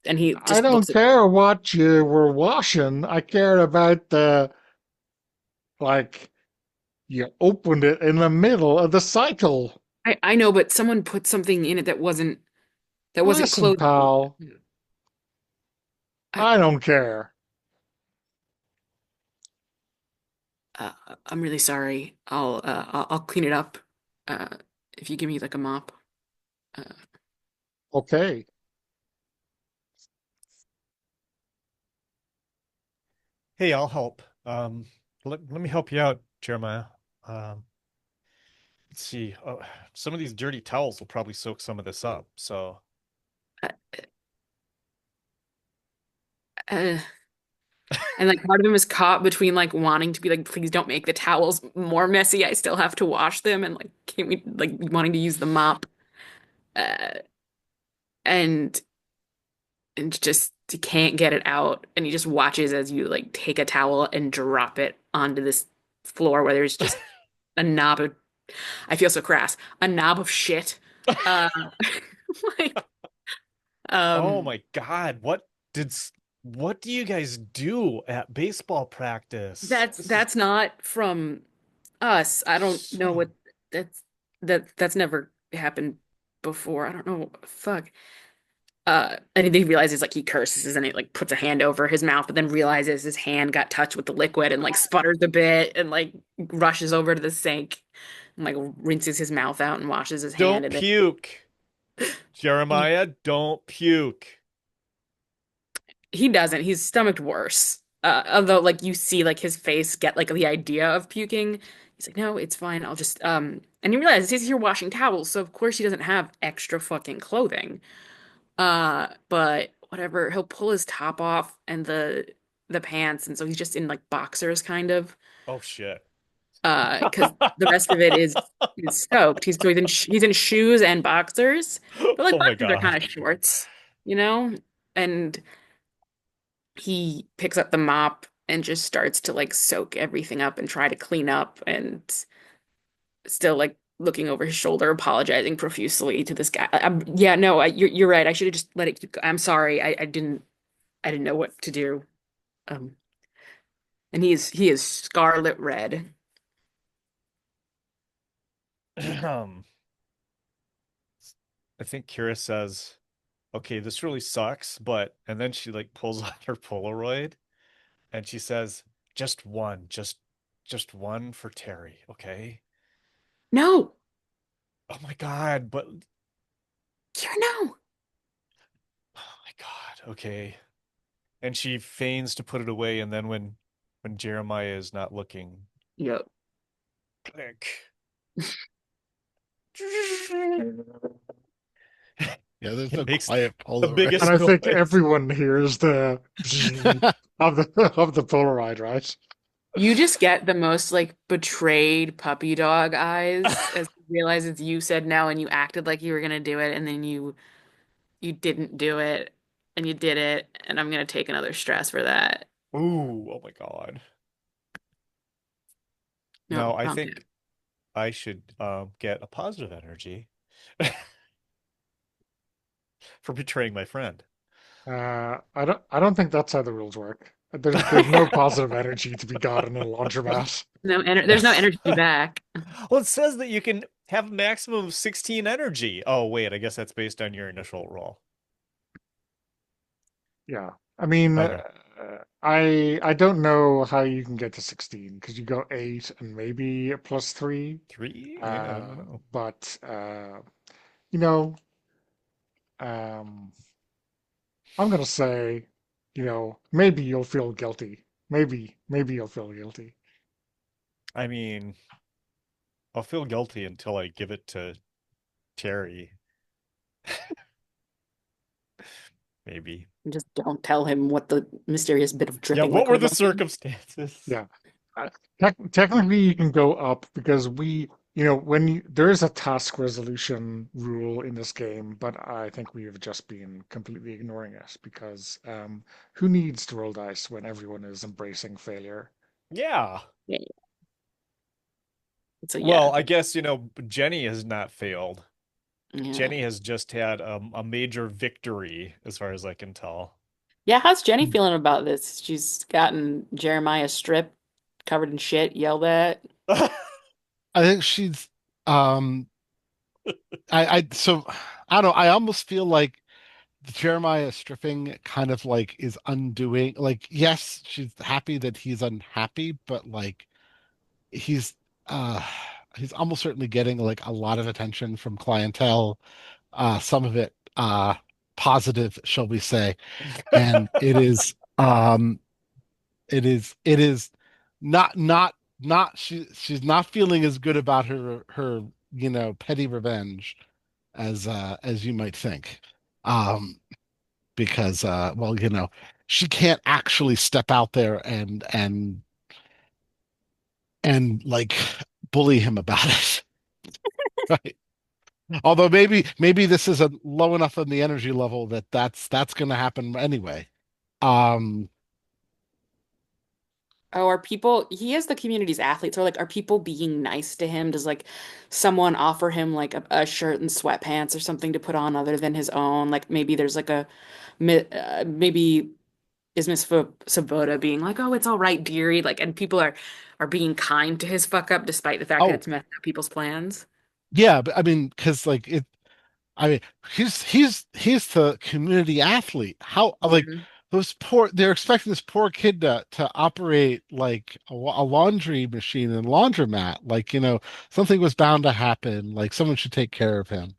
and he I just don't looks at. care what you were washing. I care about the like you opened it in the middle of the cycle. I know, but someone put something in it that wasn't Listen, clothing. pal, I I don't care. uh, I'm really sorry. I'll clean it up. Uh, if you give me like a mop. Uh, Okay. Hey, I'll help. Let me help you out, Jeremiah. Um, let's see. Some of these dirty towels will probably soak some of this up. So, uh, uh, and like part of him is caught between like wanting to be like, please don't make the towels more messy. I still have to wash them, and like, can't we like wanting to use the mop. Uh, and just he can't get it out, and he just watches as you like take a towel and drop it onto this floor where there's just a knob of, I feel so crass, a knob of shit. Uh, like, oh um, my God, what do you guys do at baseball practice? that's This is that's not from us. I don't know so what that's that's never happened before. I don't know. Fuck. And then he realizes like he curses and he like puts a hand over his mouth, but then realizes his hand got touched with the liquid and like sputters a bit and like rushes over to the sink and like rinses his mouth out and washes his hand don't and then puke. he Jeremiah, don't puke. he doesn't. He's stomached worse. Although like you see like his face get like the idea of puking. He's like, no, it's fine. I'll just and he realizes he's here washing towels, so of course he doesn't have extra fucking clothing. But whatever, he'll pull his top off and the pants, and so he's just in like boxers kind of. Oh shit. Because the rest of it is soaked. He's in shoes and boxers, but like Oh my boxers are God. kind of shorts, you know? And he picks up the mop and just starts to like soak everything up and try to clean up and still like looking over his shoulder, apologizing profusely to this guy. Yeah, no, you're right. I should have just let it go. I'm sorry. I didn't know what to do. Um, and he is scarlet red. I think Kira says, okay, this really sucks, but and then she like pulls out her Polaroid and she says, just one, just one for Terry, okay? No, Oh my God, but Kira, no. oh my God, okay. And she feigns to put it away, and then when Jeremiah is not looking, Yep. click. Yeah, there's It no makes quiet the Polaroid. And biggest I think noise. everyone hears the of the Polaroid, right? You just get the most like betrayed puppy dog eyes as you realize it's you said no and you acted like you were gonna do it and then you didn't do it and you did it and I'm gonna take another stress for that. Ooh, oh my God. No, No, I calm down. think I should get a positive energy for betraying my friend. I don't think that's how the rules work. There's no positive energy to be got in a laundromat. No, there's no energy back. Well, it says that you can have a maximum of 16 energy. Oh, wait, I guess that's based on your initial roll. Yeah. I mean, Okay. I don't know how you can get to 16 because you go 8 and maybe a plus 3. 3? Yeah, I Uh, don't know. but you know, um, I'm gonna say, maybe you'll feel guilty. Maybe you'll feel guilty. I mean, I'll feel guilty until I give it to Terry, maybe. Just don't tell him what the mysterious bit of Yeah, dripping what were liquid the must be. circumstances? Yeah. Technically, you can go up because there is a task resolution rule in this game, but I think we have just been completely ignoring it because who needs to roll dice when everyone is embracing failure? Yeah. Yeah. So Well, yeah, I guess, Jenny has not failed. yeah, Jenny has just had a major victory, as far as I can tell. yeah. How's Jenny feeling about this? She's gotten Jeremiah stripped, covered in shit, yelled at. I think she's um so I don't know, I almost feel like the Jeremiah stripping kind of like is undoing, like, yes, she's happy that he's unhappy, but like he's uh he's almost certainly getting like a lot of attention from clientele, some of it positive, shall we say. And it is not she's not feeling as good about her petty revenge as you might think. Um because well, she can't actually step out there and like bully him about it. Right. Although maybe this is a low enough in the energy level that that's going to happen anyway. Um Oh, are people, he is the community's athlete, so like, are people being nice to him? Does like someone offer him like a shirt and sweatpants or something to put on other than his own? Like maybe there's like maybe is Miss Svoboda being like, oh, it's all right, dearie, like, and people are being kind to his fuck up despite the fact that oh, it's messing up people's plans. yeah, but I mean, because like I mean, he's the community athlete. How like Mhm. they're expecting this poor kid to operate like a laundry machine and laundromat. Like, something was bound to happen. Like someone should take care of him.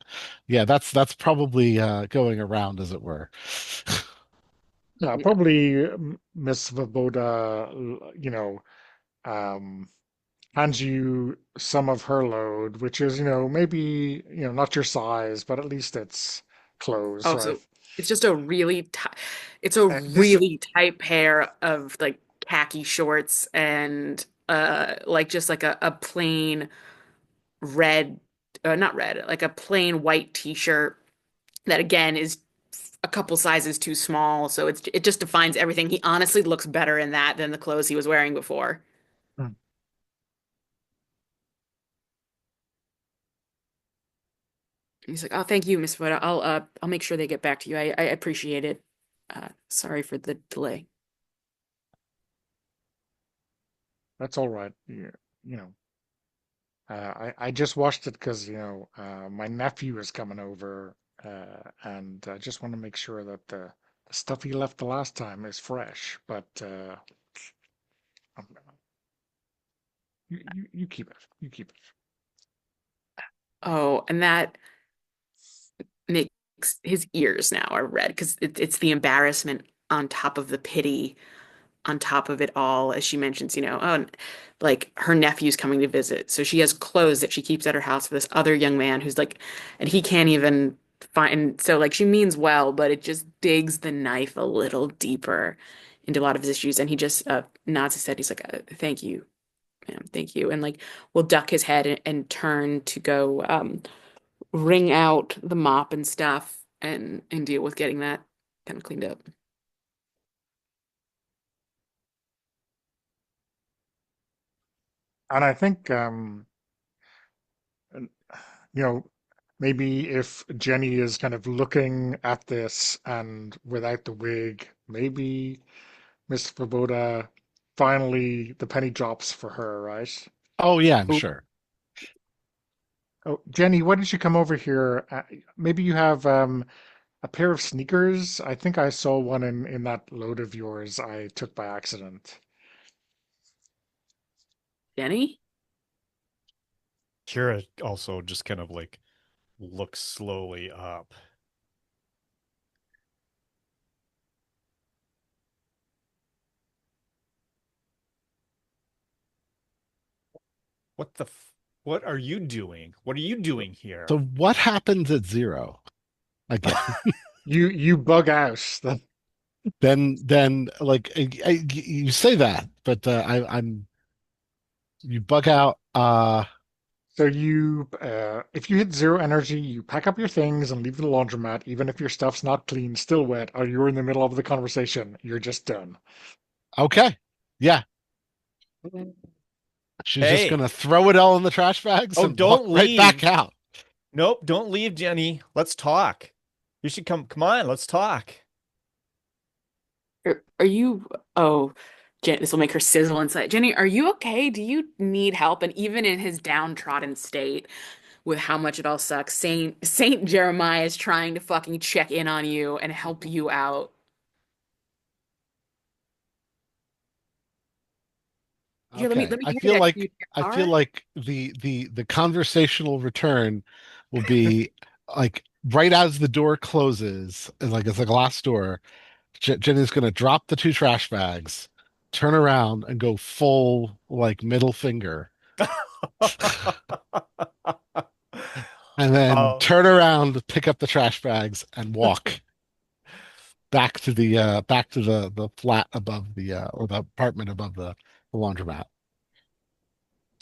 Yeah, that's probably going around, as it were. Yeah, Yeah. probably Miss Svoboda, um, hands you some of her load, which is, maybe, not your size, but at least it's clothes, Oh, right? so it's just a really tight, it's a This really tight pair of like khaki shorts and like just like a plain red, not red, like a plain white t-shirt that again is a couple sizes too small, so it just defines everything. He honestly looks better in that than the clothes he was wearing before. He's like, "Oh, thank you, Miss Voda. I'll make sure they get back to you. I appreciate it. Sorry for the delay." That's all right. You know, I just watched it because, my nephew is coming over, and I just want to make sure that the stuff he left the last time is fresh. But um, you keep it. You keep it. Oh, and that makes his ears now are red because it's the embarrassment on top of the pity on top of it all, as she mentions, oh, like her nephew's coming to visit. So she has clothes that she keeps at her house for this other young man who's like, and he can't even find. So like she means well, but it just digs the knife a little deeper into a lot of his issues. And he just nods his head. He's like, thank you, ma'am, thank you. And like will duck his head and turn to go wring out the mop and stuff and deal with getting that kind of cleaned up. And I think, and, you know, maybe if Jenny is kind of looking at this and without the wig, maybe Miss Svoboda finally the penny drops for her, right? Oh yeah, I'm sure. Oh, Jenny, why don't you come over here? Maybe you have a pair of sneakers. I think I saw one in that load of yours I took by accident. Jenny? Kira also just kind of like looks slowly up. What the what are you doing? What are you doing So here? what happens at zero again? You bug out. Then like you say that, but I'm you bug out. So if you hit zero energy, you pack up your things and leave the laundromat, even if your stuff's not clean, still wet, or you're in the middle of the conversation. You're just done. Okay, yeah, she's just Hey, gonna throw it all in the trash bags oh, and walk don't right back leave. out. Nope, don't leave, Jenny. Let's talk. You should come on, let's talk. Are you, oh, this will make her sizzle inside. Jenny, are you okay? Do you need help? And even in his downtrodden state, with how much it all sucks, Saint Jeremiah is trying to fucking check in on you and help you out. Here, Okay, let me hand that to you in your I feel car. like the conversational return will be like right as the door closes, and like it's a glass door. Jenny's gonna drop the two trash bags, turn around, and go full like middle finger, and then Oh, turn around, pick up the trash bags, and walk back to the flat above the or the apartment above the laundromat.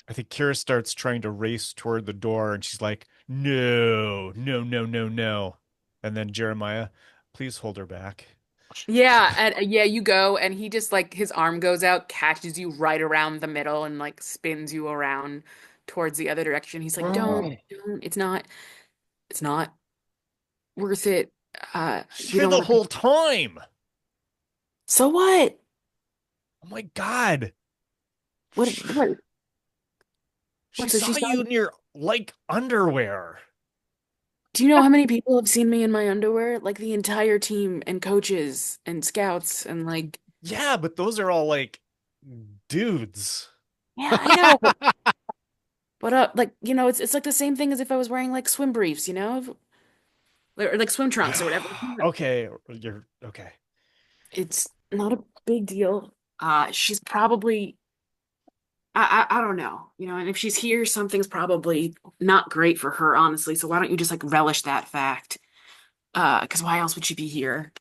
I think Kira starts trying to race toward the door and she's like, no, no, no, no, no. And then Jeremiah, please hold her back. Yeah, and yeah, you go, and he just like his arm goes out, catches you right around the middle, and like spins you around towards the other direction. He's like, don't, it's not worth it. She's You here don't the want to. whole time. So what? Oh my God. What? What? She What? So saw she's you not. in your like underwear. Do you know how many people have seen me in my underwear? Like the entire team and coaches and scouts and like, Yeah, but those are all like dudes. yeah, I know, but like it's like the same thing as if I was wearing like swim briefs, or like swim trunks or whatever. Okay, you're okay. It's not a big deal. She's probably I don't know, and if she's here, something's probably not great for her, honestly. So why don't you just like relish that fact? Because why else would she be here?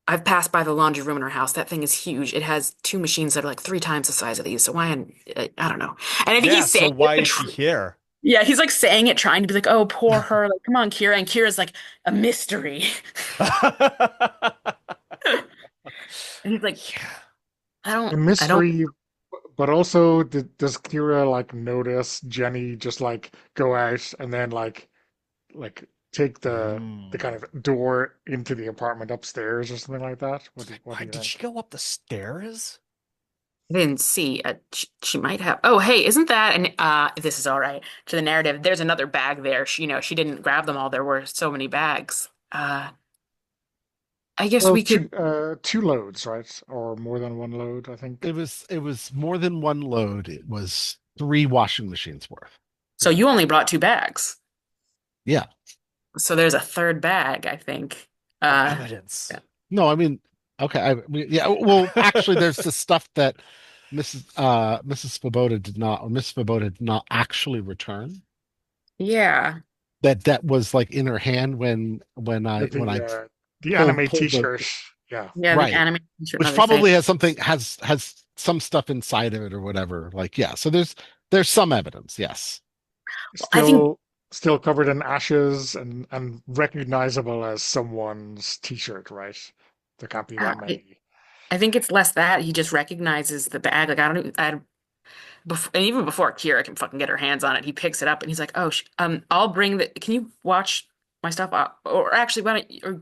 I've passed by the laundry room in her house. That thing is huge. It has two machines that are like three times the size of these. So why? I don't know. And I think Yeah, he's so saying why it. is she here? Yeah, he's like saying it, trying to be like, "Oh, poor her." Like, come on, Kira. And Kira's like a mystery. And he's like, Yeah. A I don't. mystery, but also does Kira like notice Jenny just like go out and then like take the kind Hmm. of door into the apartment upstairs or something like that? What do Why you did she think? go up the stairs? I didn't see. She might have. Oh, hey, isn't that? And this is all right to the narrative. There's another bag there. She didn't grab them all. There were so many bags. I guess Well, we could. two loads, right? Or more than one load, I think. It was more than one load. It was three washing machines worth. So you only brought two bags. Yeah. So there's a third bag, I think. Of Uh, evidence. yeah. No, I mean, okay. Yeah. Well, actually, there's the stuff that Mrs. Svoboda did not, or Miss Svoboda did not actually return. Yeah. That was like in her hand when Yeah, I when I the anime pulled the t-shirt. Yeah. Yeah, the right, anime t-shirt and which other thing. probably has some stuff inside of it or whatever. Like, yeah. So there's some evidence. Yes. Well, I think Still covered in ashes and recognizable as someone's t-shirt, right? There can't be uh, that I, many. I think it's less that he just recognizes the bag. Like I don't. And even before Kira can fucking get her hands on it, he picks it up and he's like, "Oh, I'll bring the. Can you watch my stuff? Or actually, why don't? Or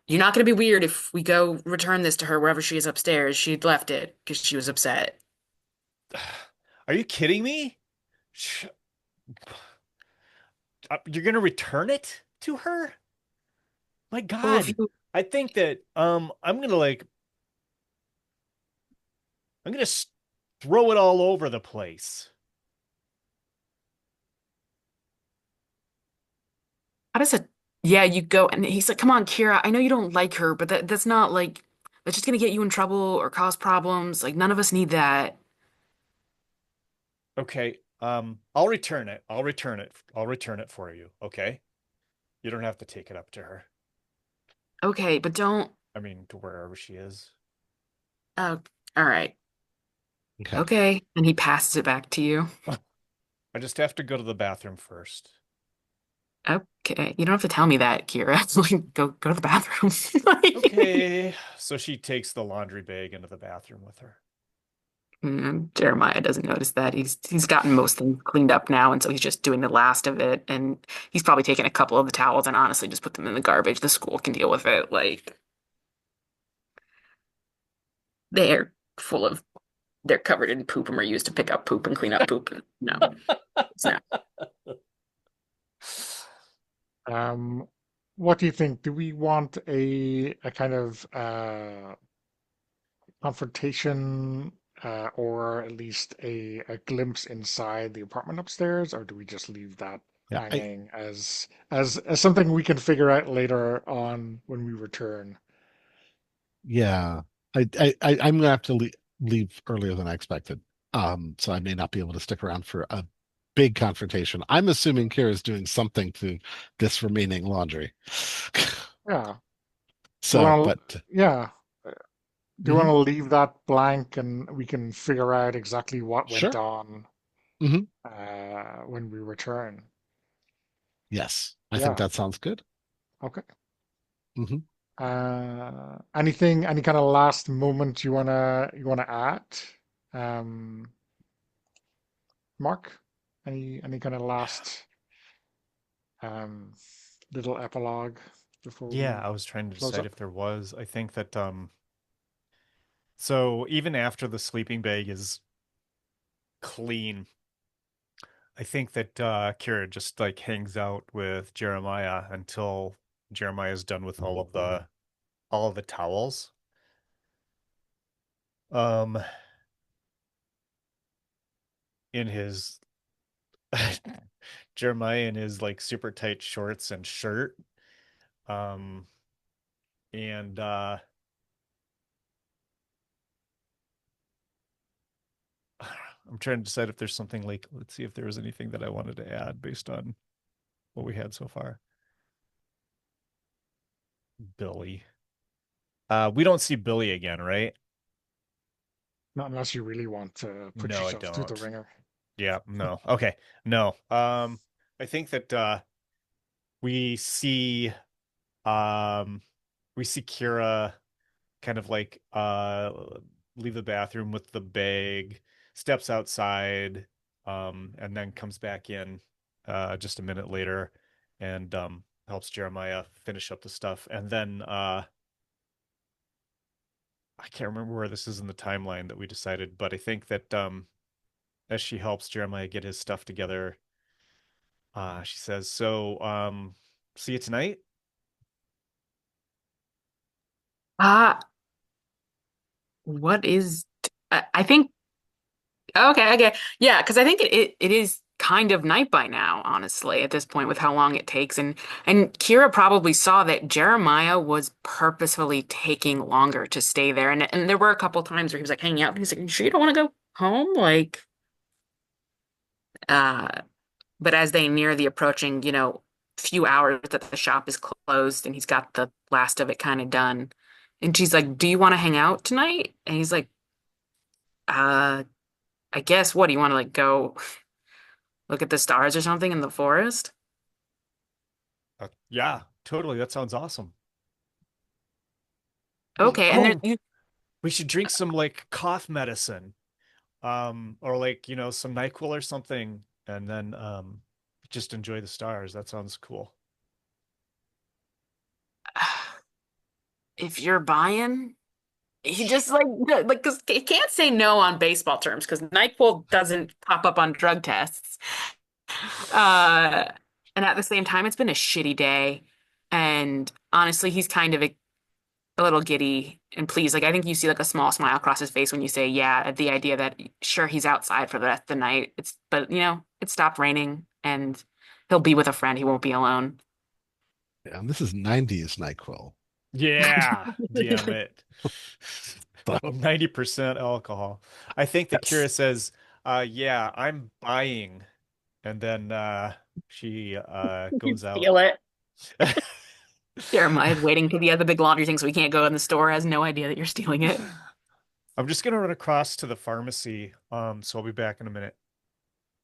you're not gonna be weird if we go return this to her wherever she is upstairs. She'd left it because she was upset." Are you kidding me? Sh- You're gonna return it to her? My Well, if God. you I think that I'm gonna throw it all over the place. how does it yeah, you go and he's like, come on, Kira, I know you don't like her, but that's not like that's just gonna get you in trouble or cause problems. Like none of us need that. Okay. I'll return it. I'll return it. I'll return it for you. Okay. You don't have to take it up to her. Okay, but don't I mean, to wherever she is. oh all right. Okay. Okay. And he passes it back to you. I just have to go to the bathroom first. Okay. You don't have to tell me that, Kira. Like go to the bathroom. Like, Okay. So she takes the laundry bag into the bathroom with her. Jeremiah doesn't notice that. He's gotten most things cleaned up now, and so he's just doing the last of it. And he's probably taken a couple of the towels and honestly just put them in the garbage. The school can deal with it. Like they're full of they're covered in poop and were used to pick up poop and clean up poop. No, it's not. Um, what do you think? Do we want a kind of confrontation or at least a glimpse inside the apartment upstairs, or do we just leave that Yeah. hanging as something we can figure out later on when we return? Yeah. I'm gonna have to leave earlier than I expected. So I may not be able to stick around for a big confrontation. I'm assuming Kira's doing something to this remaining laundry. Yeah. Do you So, want to? but Yeah. Do you want mhm, to leave that blank and we can figure out exactly what went sure. on Hmm. when we return? Yes, I think Yeah. that sounds good. Okay. Hmm. Any kind of last moment you wanna add? Um, Mark, any kind of last um little epilogue before Yeah, we I was trying to close decide up? if there was. I think that so even after the sleeping bag is clean, I think that Kira just like hangs out with Jeremiah until Jeremiah's done with all of the towels. Um in his Jeremiah in his like super tight shorts and shirt. Um and I'm trying to decide if there's something like let's see if there was anything that I wanted to add based on what we had so far. Billy. We don't see Billy again, right? Not unless you really want to put No, I yourself through the don't. ringer. Yeah, no. Okay. No. I think that we see um we see Kira kind of like leave the bathroom with the bag, steps outside, and then comes back in just a minute later and helps Jeremiah finish up the stuff. And then I can't remember where this is in the timeline that we decided, but I think that as she helps Jeremiah get his stuff together, she says, "So, see you tonight." Uh, what is I think okay. Yeah, because I think it is kind of night by now, honestly, at this point with how long it takes. And Kira probably saw that Jeremiah was purposefully taking longer to stay there. And there were a couple times where he was like hanging out and he's like, you sure you don't want to go home? Like uh but as they near the approaching, few hours that the shop is closed and he's got the last of it kind of done. And she's like, do you want to hang out tonight? And he's like, uh, I guess what do you want to like go look at the stars or something in the forest? Yeah, totally. That sounds awesome. Okay, and Oh, we should drink some like cough medicine, or like some NyQuil or something, and then just enjoy the stars. That sounds cool. if you're buying, he just like because he can't say no on baseball terms because NyQuil doesn't pop up on drug tests. Uh, and at the same time, it's been a shitty day, and honestly, he's kind of a little giddy and pleased. Like I think you see like a small smile across his face when you say, "Yeah," at the idea that sure he's outside for the rest of the night. But it stopped raining, and he'll be with a friend. He won't be alone. And this is 90s NyQuil. Yeah, damn it. So, 90% alcohol. I think that yes. Kira says, yeah, I'm buying. And then she You goes out. feel it. Jeremiah's waiting to the other big laundry thing, so we can't go in the store. Has no idea that you're stealing it. I'm just gonna run across to the pharmacy. So I'll be back in a minute.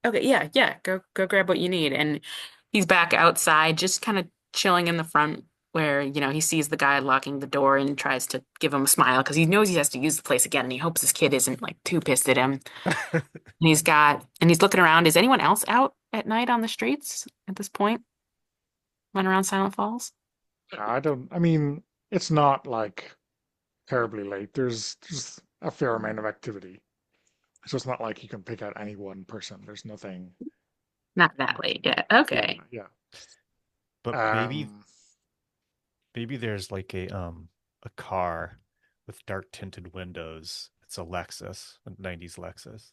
Okay, yeah, yeah. Go grab what you need. And he's back outside, just kind of chilling in the front where, he sees the guy locking the door and tries to give him a smile because he knows he has to use the place again and he hopes his kid isn't like too pissed at him. And he's looking around. Is anyone else out at night on the streets at this point? Running around Silent Falls? I mean, it's not like terribly late. There's a fair amount of activity. So it's not like you can pick out any one person. There's nothing. Not that late yet. Yeah, Okay. yeah. But maybe Um, maybe there's like a car with dark tinted windows. It's a Lexus, a 90s Lexus,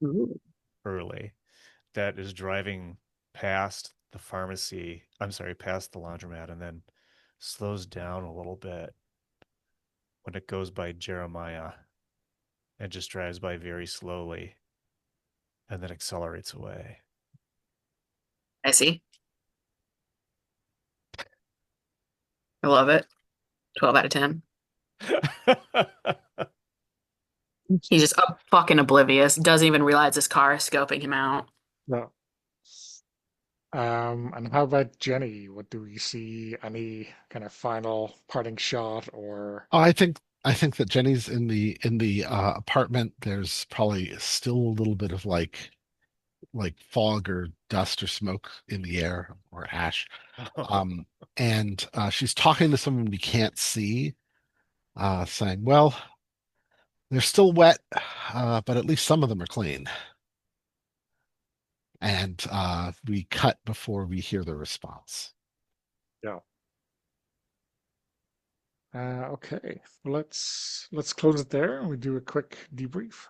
Ooh. early, that is driving past the pharmacy. I'm sorry, past the laundromat, and then slows down a little bit when it goes by Jeremiah and just drives by very slowly and then accelerates away. I see. I love it. 12 out of 10. He's just fucking oblivious. Doesn't even realize his car is scoping him out. no. And how about Jenny? What do we see? Any kind of final parting shot or Oh, I think that Jenny's in the apartment. There's probably still a little bit of like fog or dust or smoke in the air or ash. Um, and she's talking to someone we can't see, saying, "Well, they're still wet, but at least some of them are clean." And we cut before we hear the response. yeah. Okay. Well, let's close it there and we do a quick debrief.